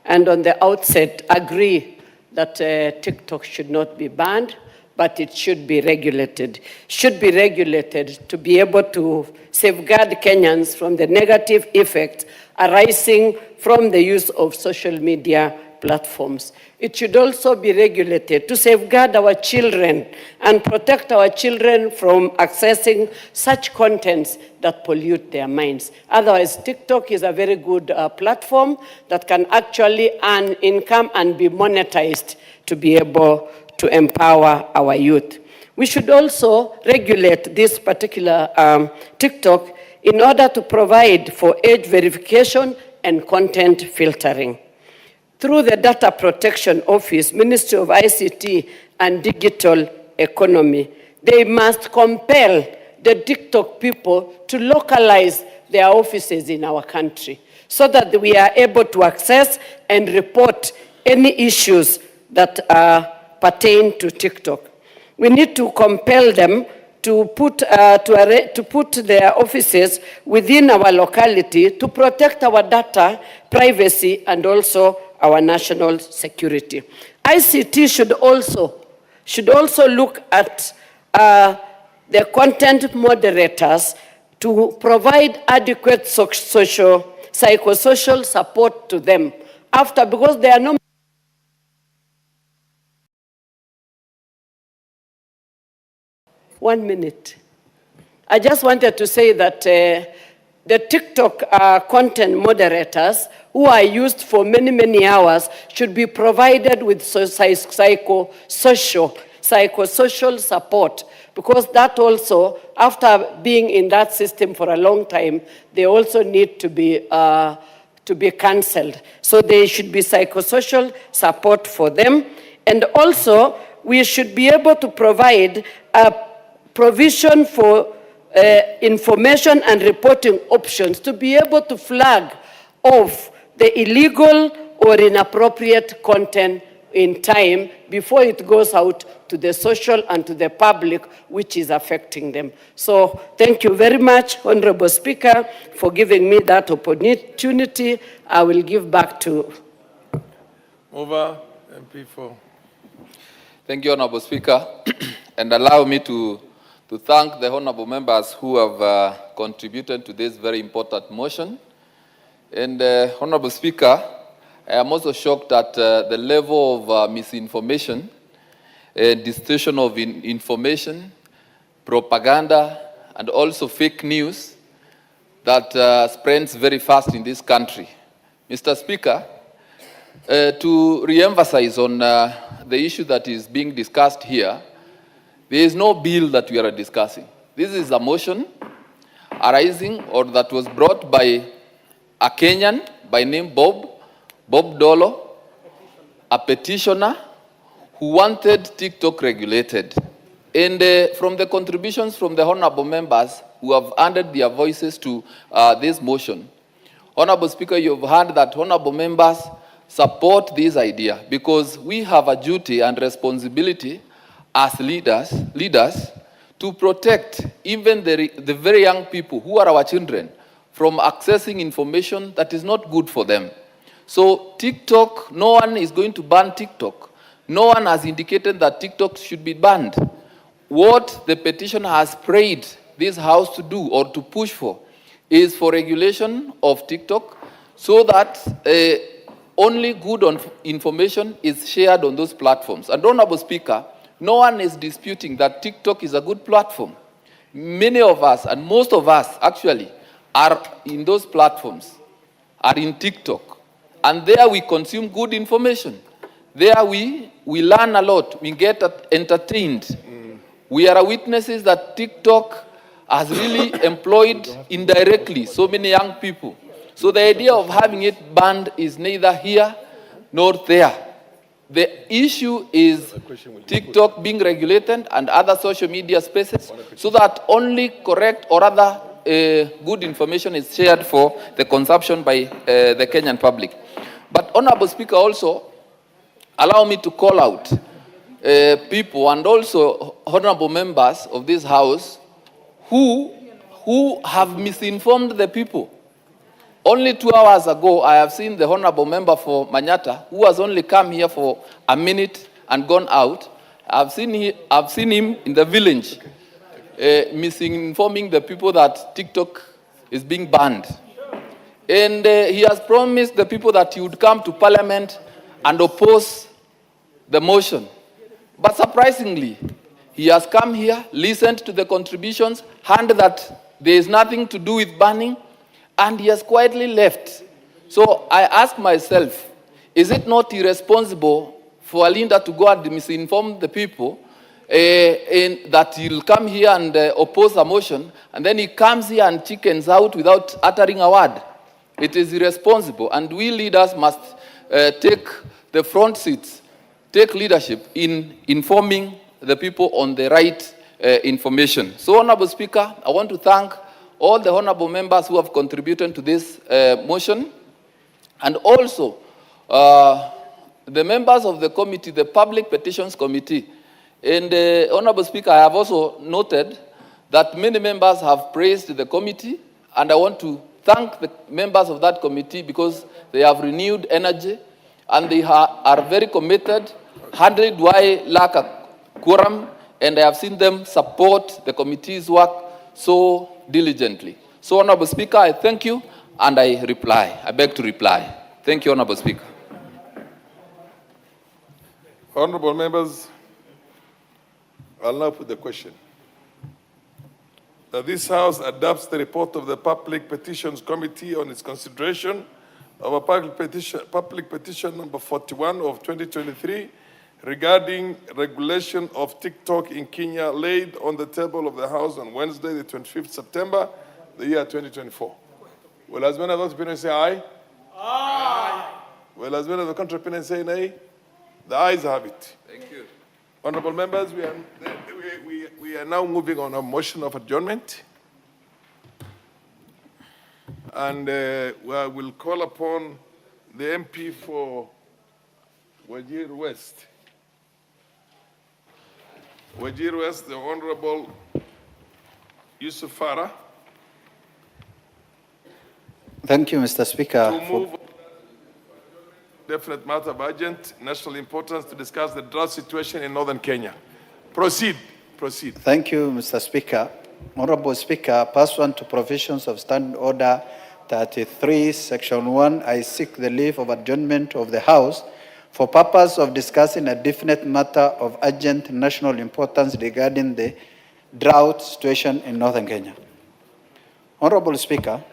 and on the outset agree that TikTok should not be banned, but it should be regulated. Should be regulated to be able to safeguard Kenyans from the negative effects arising from the use of social media platforms. It should also be regulated to safeguard our children and protect our children from accessing such contents that pollute their minds. Otherwise, TikTok is a very good platform that can actually earn income and be monetized to be able to empower our youth. We should also regulate this particular TikTok in order to provide for age verification and content filtering. Through the Data Protection Office, Ministry of ICT and Digital Economy, they must compel the TikTok people to localize their offices in our country so that we are able to access and report any issues that pertain to TikTok. We need to compel them to put their offices within our locality to protect our data, privacy, and also our national security. ICT should also look at the content moderators to provide adequate psychosocial support to them because they are no. One minute. I just wanted to say that the TikTok content moderators who are used for many, many hours should be provided with psychosocial support, because that also, after being in that system for a long time, they also need to be cancelled. So there should be psychosocial support for them. And also, we should be able to provide a provision for information and reporting options to be able to flag off the illegal or inappropriate content in time before it goes out to the social and to the public, which is affecting them. So thank you very much, Honorable Speaker, for giving me that opportunity. I will give back to Over MP4. Thank you, Honorable Speaker. And allow me to thank the honorable members who have contributed to this very important motion. And Honorable Speaker, I am also shocked at the level of misinformation, distortion of information, propaganda, and also fake news that spreads very fast in this country. Mr. Speaker, to re-emphasize on the issue that is being discussed here, there is no bill that we are discussing. This is a motion arising or that was brought by a Kenyan by name Bob Dolo, a petitioner who wanted TikTok regulated. And from the contributions from the honorable members who have added their voices to this motion, Honorable Speaker, you have heard that honorable members support this idea, because we have a duty and responsibility as leaders to protect even the very young people who are our children from accessing information that is not good for them. So TikTok, no one is going to ban TikTok. No one has indicated that TikTok should be banned. What the petition has prayed this House to do or to push for is for regulation of TikTok so that only good information is shared on those platforms. And Honorable Speaker, no one is disputing that TikTok is a good platform. Many of us, and most of us actually, are in those platforms, are in TikTok. And there we consume good information. There we learn a lot, we get entertained. We are witnesses that TikTok has really employed indirectly so many young people. So the idea of having it banned is neither here nor there. The issue is TikTok being regulated and other social media spaces so that only correct or other good information is shared for the consumption by the Kenyan public. But Honorable Speaker, also allow me to call out people and also honorable members of this House who have misinformed the people. Only 2 hours ago, I have seen the honorable member for Manyata, who has only come here for a minute and gone out. I've seen him in the village misinforming the people that TikTok is being banned. And he has promised the people that he would come to Parliament and oppose the motion. But surprisingly, he has come here, listened to the contributions, heard that there is nothing to do with banning, and he has quietly left. So I ask myself, is it not irresponsible for a leader to go and misinform the people that he'll come here and oppose a motion, and then he comes here and chickens out without uttering a word? It is irresponsible, and we leaders must take the front seats, take leadership in informing the people on the right information. So, Honorable Speaker, I want to thank all the honorable members who have contributed to this motion, and also the members of the committee, the Public Petitions Committee. And Honorable Speaker, I have also noted that many members have praised the committee, and I want to thank the members of that committee because they have renewed energy and they are very committed. 100 why lack a quorum, and I have seen them support the committee's work so diligently. So, Honorable Speaker, I thank you and I reply. I beg to reply. Thank you, Honorable Speaker. Honorable members, I'll now put the question. That this House adopts the report of the Public Petitions Committee on its consideration of a public petition number 41 of 2023 regarding regulation of TikTok in Kenya, laid on the table of the House on Wednesday, the 25th September, the year 2024. Will as many of those opinions say aye? Aye. Will as many of the contrary opinions say nay? The ayes have it. Thank you. Honorable members, we are now moving on a motion of adjournment. And we will call upon the MP for Wajir West. Wajir West, the Honorable Yusuf Farah. Thank you, Mr. Speaker. To move definite matter of urgent national importance to discuss the drought situation in northern Kenya. Proceed. Proceed. Thank you, Mr. Speaker. Honorable Speaker, pursuant to provisions of Standing Order 33, Section 1, I seek the leave of adjournment of the House for purpose of discussing a definite matter of urgent national importance regarding the drought situation in northern Kenya. Honorable Speaker,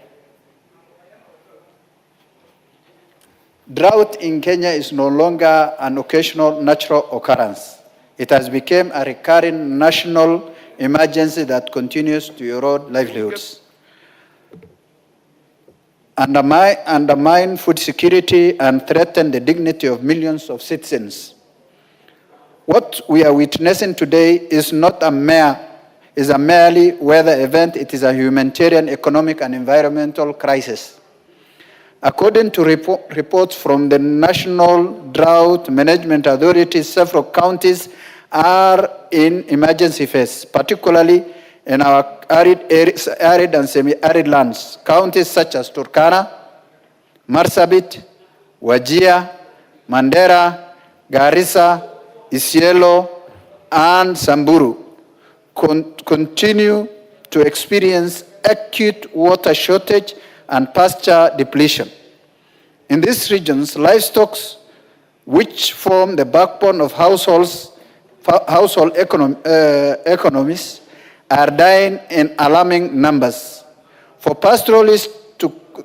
drought in Kenya is no longer an occasional natural occurrence. It has become a recurring national emergency that continues to erode livelihoods, undermine food security, and threaten the dignity of millions of citizens. What we are witnessing today is not a merely weather event. It is a humanitarian, economic, and environmental crisis. According to reports from the National Drought Management Authority, several counties are in emergency phase, particularly in our arid and semi-arid lands. Counties such as Turkana, Marsabit, Wajir, Mandera, Garissa, Isiolo, and Samburu continue to experience acute water shortage and pasture depletion. In these regions, livestock, which form the backbone of household economies, are dying in alarming numbers. For pastoralist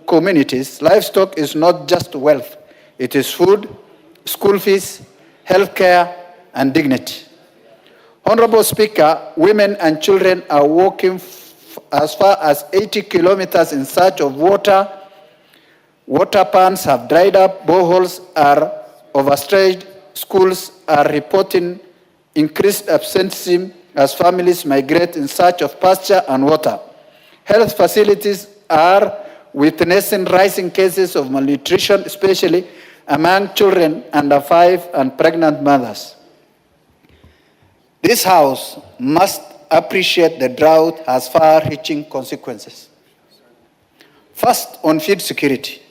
communities, livestock is not just wealth. It is food, school fees, healthcare, and dignity. Honorable Speaker, women and children are walking as far as 80 kilometers in search of water. Water ponds have dried up, boreholes are overstretched, schools are reporting increased absenteeism as families migrate in search of pasture and water. Health facilities are witnessing rising cases of malnutrition, especially among children under 5 and pregnant mothers. This House must appreciate the drought has far-reaching consequences. First, on feed security.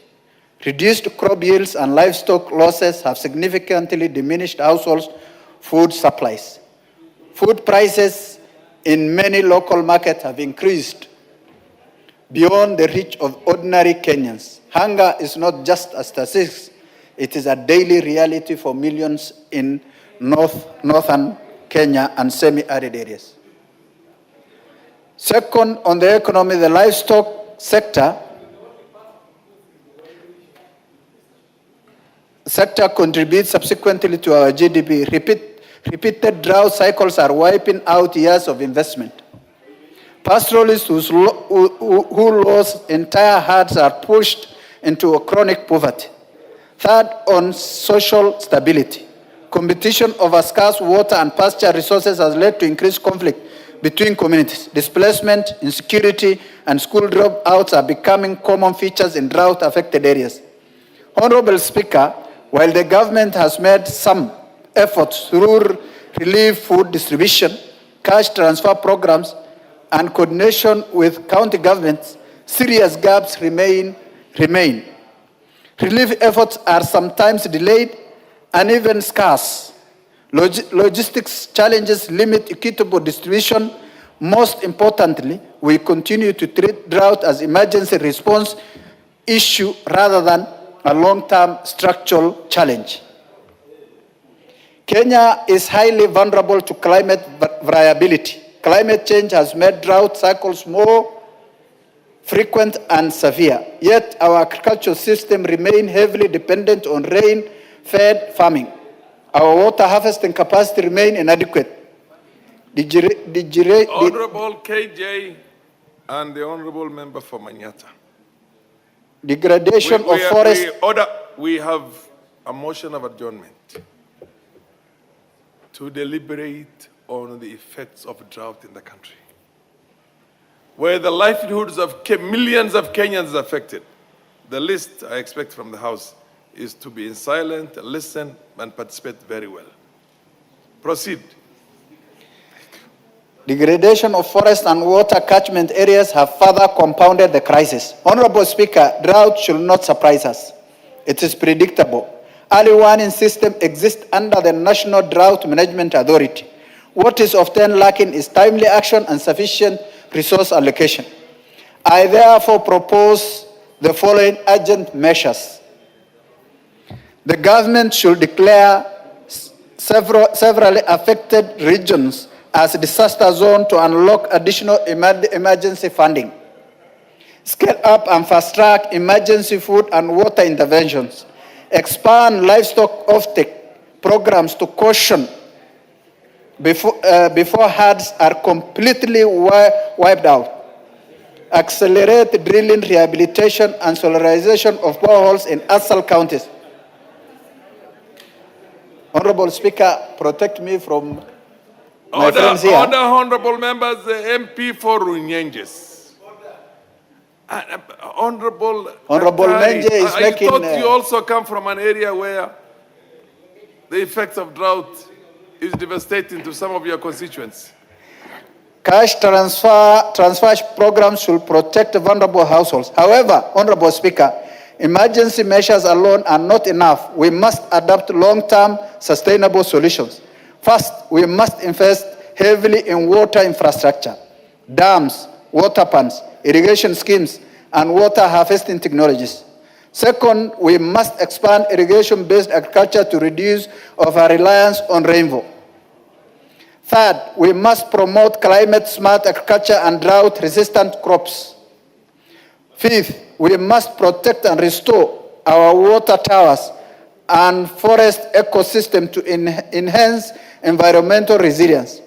Reduced crop yields and livestock losses have significantly diminished households' food supplies. Food prices in many local markets have increased beyond the reach of ordinary Kenyans. Hunger is not just a statistic, it is a daily reality for millions in northern Kenya and semi-arid areas. Second, on the economy, the livestock sector contributes subsequently to our GDP. Repeated drought cycles are wiping out years of investment. Pastoralists who lost entire herds are pushed into a chronic poverty. Third, on social stability. Competition over scarce water and pasture resources has led to increased conflict between communities. Displacement, insecurity, and school dropouts are becoming common features in drought-affected areas. Honorable Speaker, while the government has made some efforts through relief food distribution, cash transfer programs, and coordination with county governments, serious gaps remain. Relief efforts are sometimes delayed and even scarce. Logistics challenges limit equitable distribution. Most importantly, we continue to treat drought as emergency response issue rather than a long-term structural challenge. Kenya is highly vulnerable to climate variability. Climate change has made drought cycles more frequent and severe. Yet our agricultural system remains heavily dependent on rain-fed farming. Our water harvesting capacity remains inadequate. Honorable KJ and the Honorable Member for Manyata. Degradation of forest. We have a motion of adjournment to deliberate on the effects of drought in the country, where the livelihoods of millions of Kenyans are affected. The least I expect from the House is to be in silent, listen, and participate very well. Proceed. Degradation of forest and water catchment areas have further compounded the crisis. Honorable Speaker, drought should not surprise us. It is predictable. Early warning system exists under the National Drought Management Authority. What is often lacking is timely action and sufficient resource allocation. I therefore propose the following urgent measures. The government should declare severally affected regions as a disaster zone to unlock additional emergency funding. Scale up and fast-track emergency food and water interventions. Expand livestock offtake programs to caution before herds are completely wiped out. Accelerate drilling, rehabilitation, and solarization of boreholes in ASAL counties. Honorable Speaker, protect me from my friends here. Honorable members, the MP for Runyenjes. Honorable Menje is I making... thought you also come from an area where the effects of drought is devastating to some of your constituents. Cash transfer programs should protect vulnerable households. However, Honorable Speaker, emergency measures alone are not enough. We must adopt long-term sustainable solutions. First, we must invest heavily in water infrastructure, dams, water pumps, irrigation schemes, and water harvesting technologies. Second, we must expand irrigation-based agriculture to reduce our reliance on rainfall. Third, we must promote climate-smart agriculture and drought-resistant crops. Fifth, we must protect and restore our water towers and forest ecosystem to enhance environmental resilience.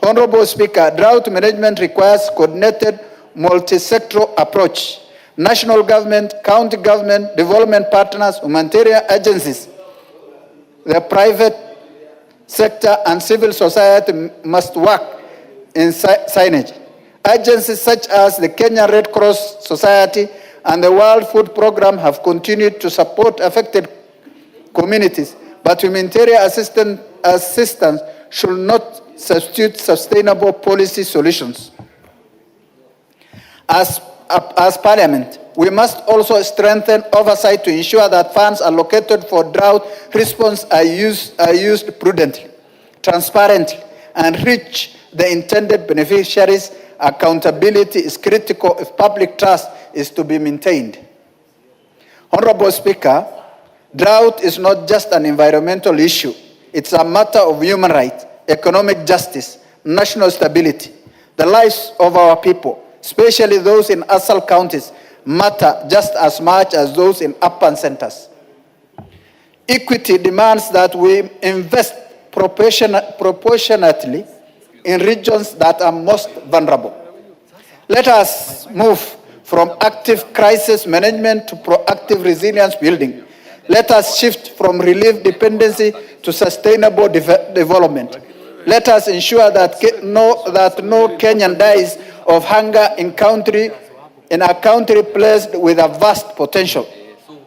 Honorable Speaker, drought management requires coordinated multi-sectoral approach. National government, county government, development partners, humanitarian agencies, the private sector and civil society must work in synergy. Agencies such as the Kenyan Red Cross Society and the World Food Programme have continued to support affected communities, but humanitarian assistance should not substitute sustainable policy solutions. As Parliament, we must also strengthen oversight to ensure that funds allocated for drought response are used prudently, transparently, and reach the intended beneficiaries. Accountability is critical if public trust is to be maintained. Honorable Speaker, drought is not just an environmental issue. It's a matter of human rights, economic justice, national stability. The lives of our people, especially those in ASAL counties, matter just as much as those in urban centers. Equity demands that we invest proportionately in regions that are most vulnerable. Let us move from active crisis management to proactive resilience building. Let us shift from relief dependency to sustainable development. Let us ensure that no Kenyan dies of hunger in a country placed with a vast potential.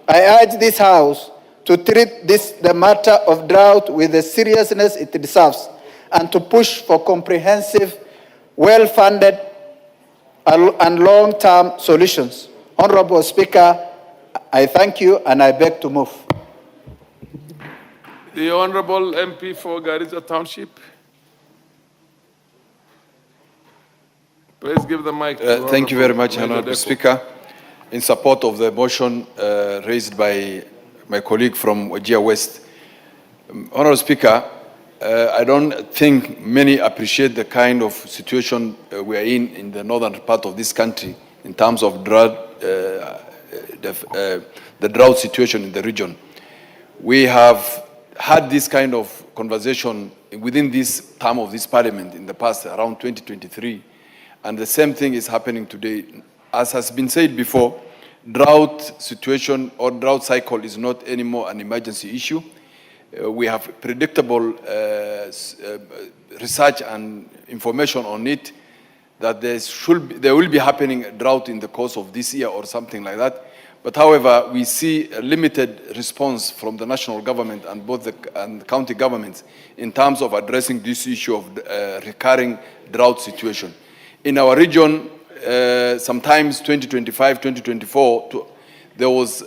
I urge this House to treat the matter of drought with the seriousness it deserves and to push for comprehensive, well-funded, and long-term solutions. Honorable Speaker, I thank you and I beg to move. The Honorable MP for Garissa Township. Please give the mic to Thank you very much, Honorable Speaker. In support of the motion raised by my colleague from Wajir West. Honorable Speaker, I don't think many appreciate the kind of situation we are in the northern part of this country in terms of drought, the drought situation in the region. We have had this kind of conversation within this term of this parliament in the past, around 2023, and the same thing is happening today. As has been said before, drought situation or drought cycle is not anymore an emergency issue. We have predictable research and information on it that there will be happening a drought in the course of this year or something like that. But however, we see a limited response from the national government and both the county governments in terms of addressing this issue of recurring drought situation. In our region, sometimes 2025, 2024, there was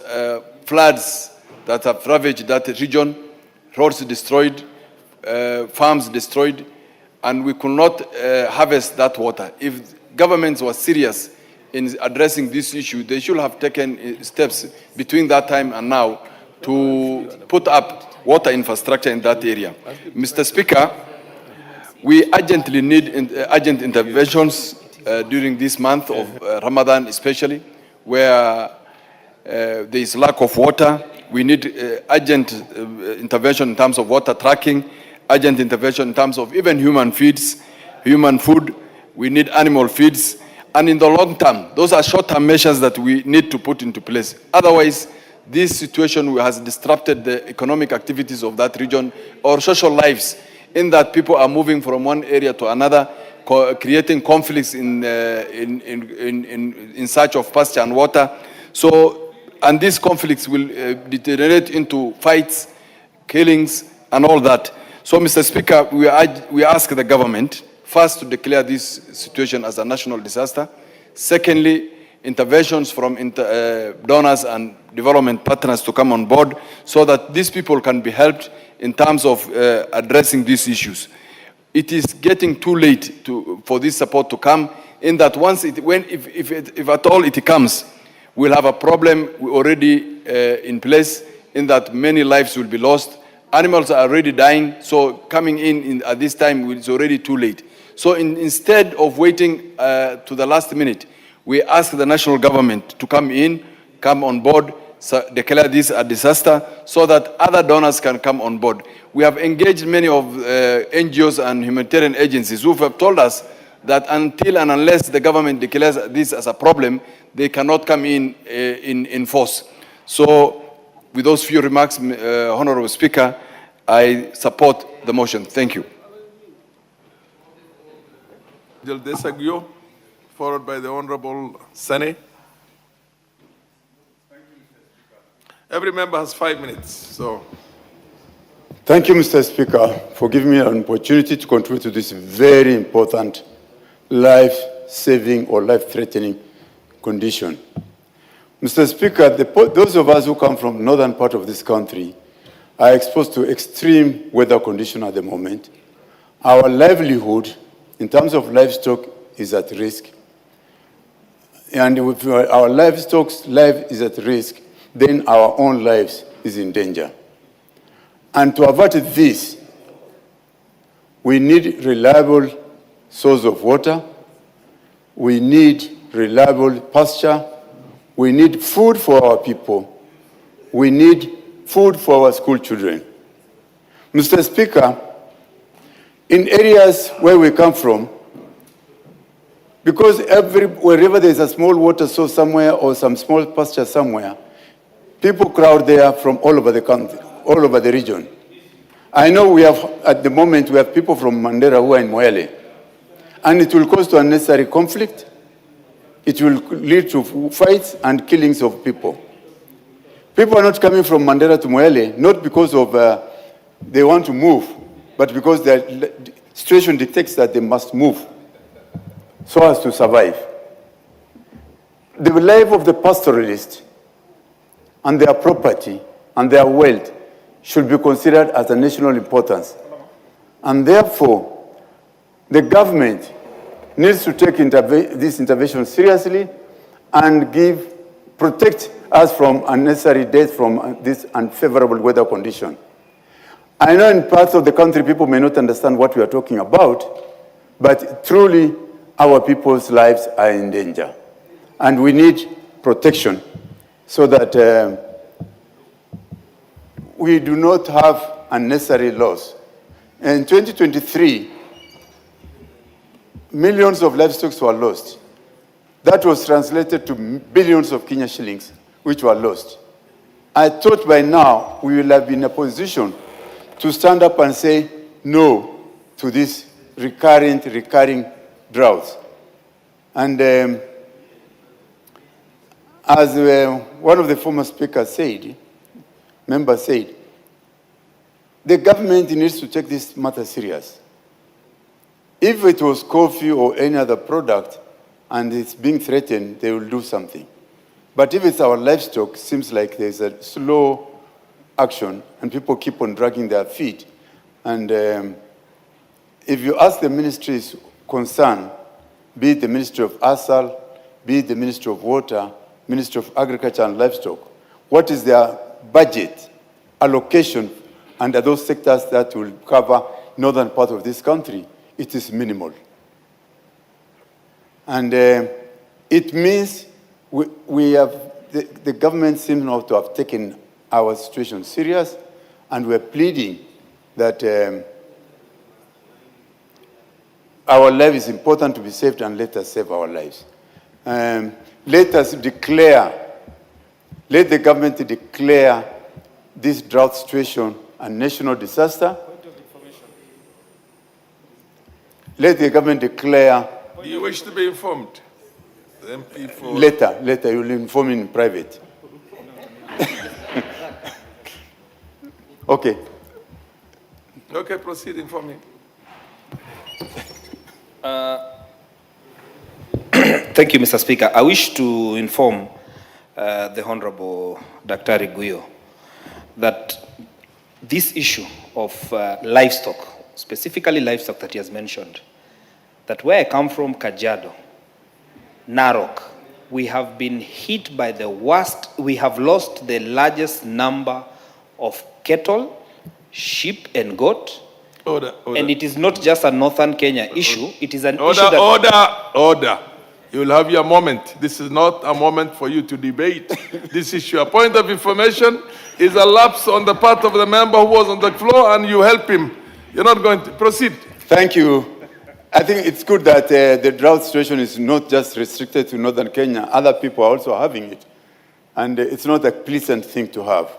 floods that have ravaged that region, roads destroyed, farms destroyed, and we could not harvest that water. If governments were serious in addressing this issue, they should have taken steps between that time and now to put up water infrastructure in that area. Mr. Speaker, we urgently need urgent interventions during this month of Ramadan especially, where there is lack of water. We need urgent intervention in terms of water tracking, urgent intervention in terms of even human food. We need animal feeds. And in the long term, those are short-term measures that we need to put into place. Otherwise, this situation has disrupted the economic activities of that region or social lives, in that people are moving from one area to another, creating conflicts in search of pasture and water. So, and these conflicts will deteriorate into fights, killings, and all that. So, Mr. Speaker, we ask the government, first, to declare this situation as a national disaster. Secondly, interventions from donors and development partners to come on board so that these people can be helped in terms of addressing these issues. It is getting too late for this support to come, in that once if at all it comes, we'll have a problem already in place, in that many lives will be lost. Animals are already dying, so coming in at this time is already too late. So instead of waiting to the last minute, we ask the national government to come on board, declare this a disaster, so that other donors can come on board. We have engaged many of NGOs and humanitarian agencies who have told us that until and unless the government declares this as a problem, they cannot come in force. So, with those few remarks, Honorable Speaker, I support the motion. Thank you. Desagio, followed by the Honorable Sane. Every member has 5 minutes, so. Thank you, Mr. Speaker, for giving me an opportunity to contribute to this very important life-saving or life-threatening condition. Mr. Speaker, those of us who come from the northern part of this country are exposed to extreme weather conditions at the moment. Our livelihood, in terms of livestock, is at risk. And if our livestock's life is at risk, then our own lives is in danger. And to avert this, we need reliable source of water, we need reliable pasture, we need food for our people, we need food for our school children. Mr. Speaker, in areas where we come from, because wherever there's a small water source somewhere or some small pasture somewhere, people crowd there from all over the country, all over the region. I know at the moment, we have people from Mandera who are in Moyale. And it will cause to unnecessary conflict. It will lead to fights and killings of people. People are not coming from Mandera to Moyale, not because of they want to move, but because the situation dictates that they must move so as to survive. The life of the pastoralist and their property and their wealth should be considered as a national importance. And therefore, the government needs to take this intervention seriously and protect us from unnecessary death from this unfavorable weather condition. I know in parts of the country people may not understand what we are talking about, but truly our people's lives are in danger. And we need protection so that we do not have unnecessary loss. In 2023, millions of livestock were lost. That was translated to billions of Kenya shillings, which were lost. I thought by now we will have been in a position to stand up and say no to this recurring droughts. And as one of the former speakers said, members said, the government needs to take this matter serious. If it was coffee or any other product and it's being threatened, they will do something. But if it's our livestock, it seems like there's a slow action and people keep on dragging their feet. And if you ask the ministries concerned, be it the Ministry of ASAL, be it the Ministry of Water, Ministry of Agriculture and Livestock, what is their budget allocation under those sectors that will cover northern part of this country? It is minimal. And it means the government seems not to have taken our situation serious, and we're pleading that our life is important to be saved, and let us save our lives. Let us declare, let the government declare this drought situation a national disaster. let the government declare. Do you wish to be informed? The MP for... Later, you'll inform me in private. Okay. Okay, proceed, inform me. Thank you, Mr. Speaker. I wish to inform the Honorable Dr. Guyo that this issue of livestock, specifically livestock that he has mentioned, that where I come from, Kajiado, Narok, we have been hit by the worst. We have lost the largest number of cattle, sheep, and goat. Order. And it is not just a northern Kenya issue. It is an issue Order, that... order. You will have your moment. This is not a moment for you to debate this issue. A point of information is a lapse on the part of the member who was on the floor, and you help him. You're not going to proceed. Thank you. I think it's good that the drought situation is not just restricted to northern Kenya. Other people are also having it. And it's not a pleasant thing to have.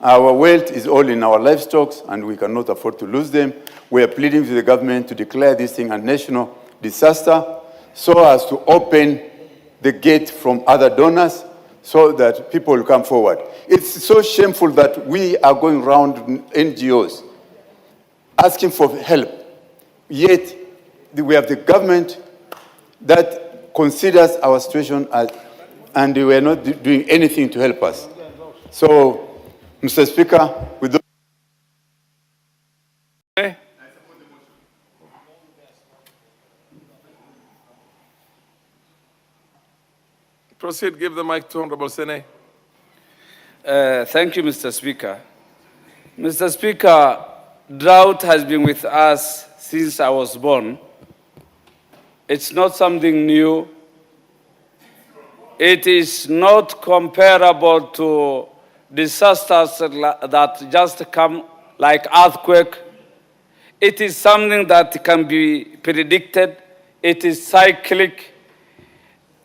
Our wealth is all in our livestock, and we cannot afford to lose them. We are pleading to the government to declare this thing a national disaster, so as to open the gate from other donors so that people will come forward. It's so shameful that we are going around NGOs asking for help, yet we have the government that considers our situation as, and we are not doing anything to help us. So, Mr. Speaker, with those... Proceed, give the mic to Honorable Sene. Thank you, Mr. Speaker. Mr. Speaker, drought has been with us since I was born. It's not something new. It is not comparable to disasters that just come like earthquake. It is something that can be predicted. It is cyclic.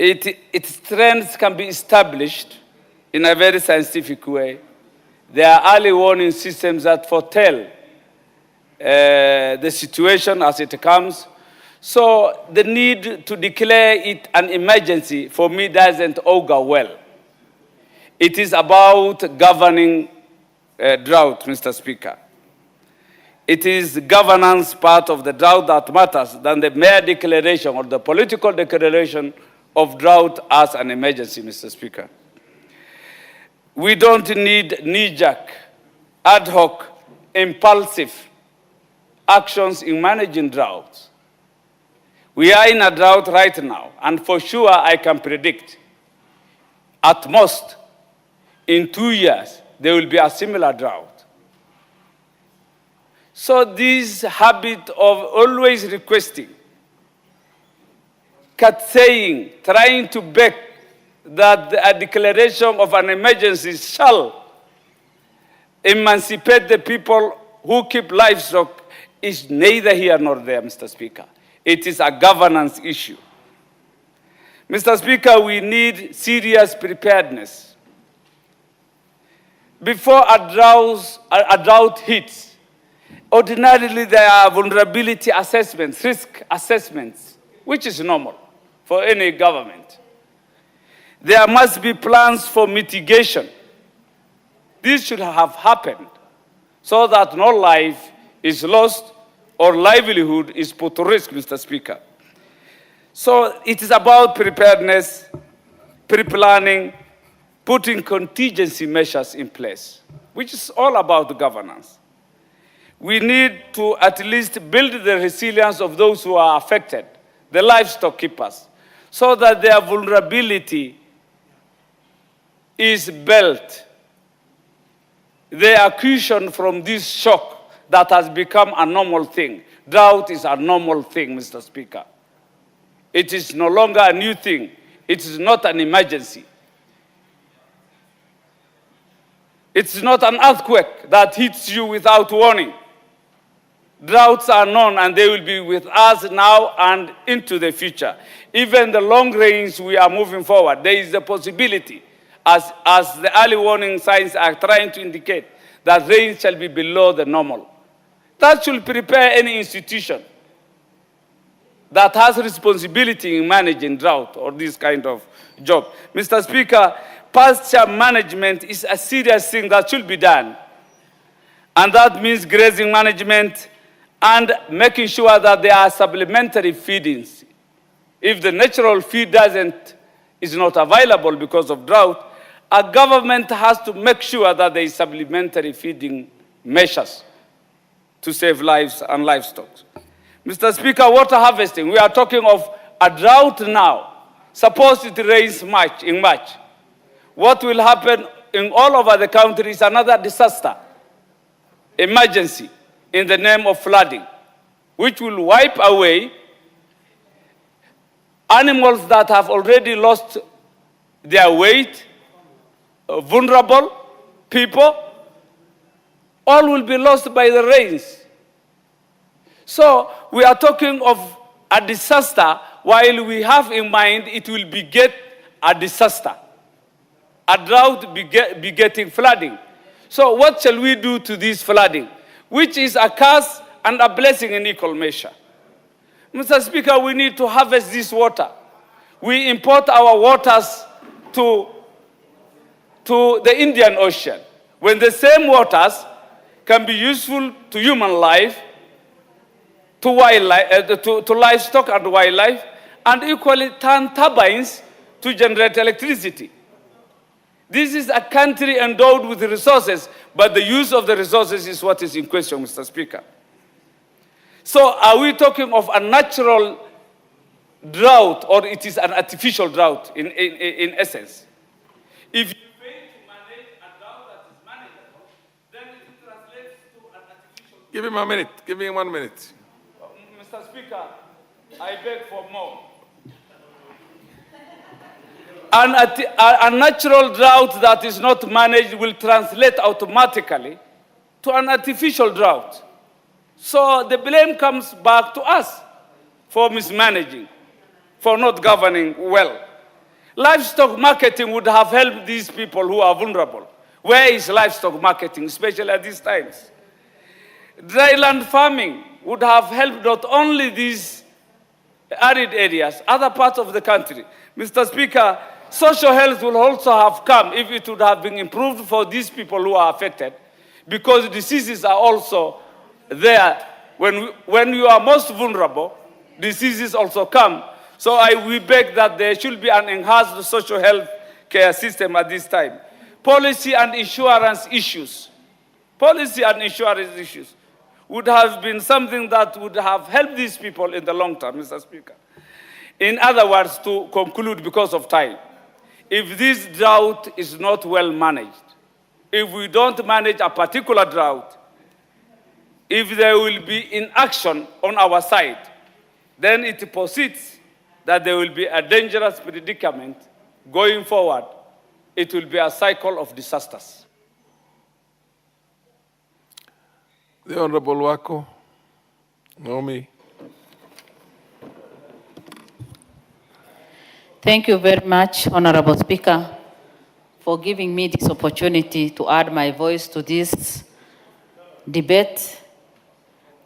Its trends can be established in a very scientific way. There are early warning systems that foretell the situation as it comes. So the need to declare it an emergency, for me, doesn't augur well. It is about governing drought, Mr. Speaker. It is governance part of the drought that matters than the mere declaration or the political declaration of drought as an emergency, Mr. Speaker. We don't need knee-jerk, ad hoc, impulsive actions in managing droughts. We are in a drought right now, and for sure I can predict, at most, in 2 years, there will be a similar drought. So this habit of always requesting, saying, trying to beg that a declaration of an emergency shall emancipate the people who keep livestock is neither here nor there, Mr. Speaker. It is a governance issue. Mr. Speaker, we need serious preparedness. Before a drought hits, ordinarily there are vulnerability assessments, risk assessments, which is normal for any government. There must be plans for mitigation. This should have happened so that no life is lost or livelihood is put to risk, Mr. Speaker. So it is about preparedness, pre-planning, putting contingency measures in place, which is all about governance. We need to at least build the resilience of those who are affected, the livestock keepers, so that their vulnerability is built. The accretion from this shock that has become a normal thing. Drought is a normal thing, Mr. Speaker. It is no longer a new thing. It is not an emergency. It's not an earthquake that hits you without warning. Droughts are known, and they will be with us now and into the future. Even the long rains, we are moving forward. There is a possibility, as the early warning signs are trying to indicate, that rain shall be below the normal. That should prepare any institution that has responsibility in managing drought or this kind of job. Mr. Speaker, pasture management is a serious thing that should be done. And that means grazing management and making sure that there are supplementary feedings. If the natural feed is not available because of drought, a government has to make sure that there is supplementary feeding measures to save lives and livestock. Mr. Speaker, water harvesting, we are talking of a drought now. Suppose it rains in March. What will happen in all over the country is another disaster, emergency, in the name of flooding, which will wipe away animals that have already lost their weight, vulnerable people, all will be lost by the rains. So we are talking of a disaster while we have in mind it will beget a disaster. A drought begetting flooding. So what shall we do to this flooding, which is a curse and a blessing in equal measure? Mr. Speaker, we need to harvest this water. We import our waters to the Indian Ocean, when the same waters can be useful to human life, to wildlife, to livestock and wildlife, and equally turn turbines to generate electricity. This is a country endowed with resources, but the use of the resources is what is in question, Mr. Speaker. So are we talking of a natural drought, or it is an artificial drought in essence? If you fail to manage a drought that is manageable, then it translates to an artificial drought. Give him a minute. Give him 1 minute. Mr. Speaker, I beg for more. A natural drought that is not managed will translate automatically to an artificial drought. So the blame comes back to us for mismanaging, for not governing well. Livestock marketing would have helped these people who are vulnerable. Where is livestock marketing, especially at these times? Dryland farming would have helped not only these arid areas, other parts of the country. Mr. Speaker, social health will also have come if it would have been improved for these people who are affected, because diseases are also there. When you are most vulnerable, diseases also come. So we beg that there should be an enhanced social health care system at this time. Policy and insurance issues. Policy and insurance issues would have been something that would have helped these people in the long term, Mr. Speaker. In other words, to conclude because of time, if this drought is not well managed, if we don't manage a particular drought, if there will be inaction on our side, then it proceeds that there will be a dangerous predicament going forward. It will be a cycle of disasters. The Honorable Wako, Naomi. Thank you very much, Honorable Speaker, for giving me this opportunity to add my voice to this debate.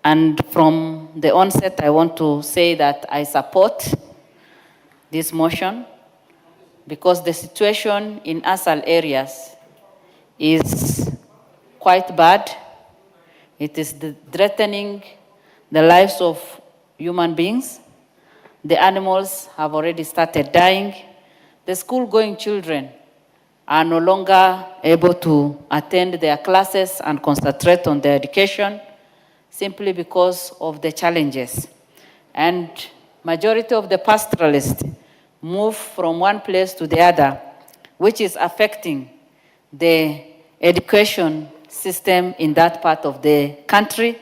And from the onset, I want to say that I support this motion because the situation in ASAL areas is quite bad. It is threatening the lives of human beings. The animals have already started dying. The school-going children are no longer able to attend their classes and concentrate on their education simply because of the challenges. And majority of the pastoralists move from one place to the other, which is affecting the education system in that part of the country.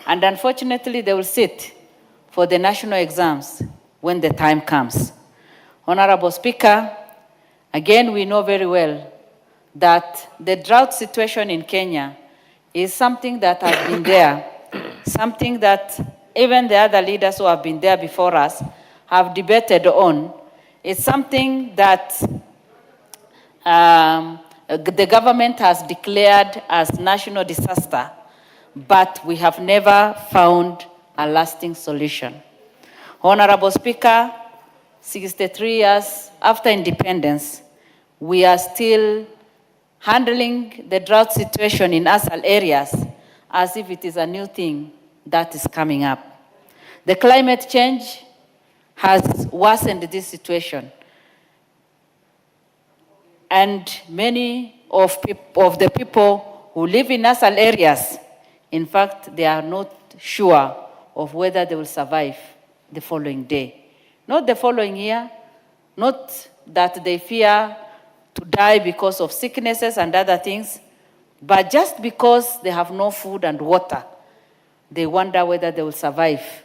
And unfortunately, they will sit for the national exams when the time comes. Honorable Speaker, again, we know very well that the drought situation in Kenya is something that has been there, something that even the other leaders who have been there before us have debated on. It's something that the government has declared as national disaster, but we have never found a lasting solution. Honorable Speaker, 63 years after independence, we are still handling the drought situation in ASAL areas as if it is a new thing that is coming up. The climate change has worsened this situation. And many of the people who live in ASAL areas, in fact, they are not sure of whether they will survive the following day. Not the following year, not that they fear to die because of sicknesses and other things, but just because they have no food and water, they wonder whether they will survive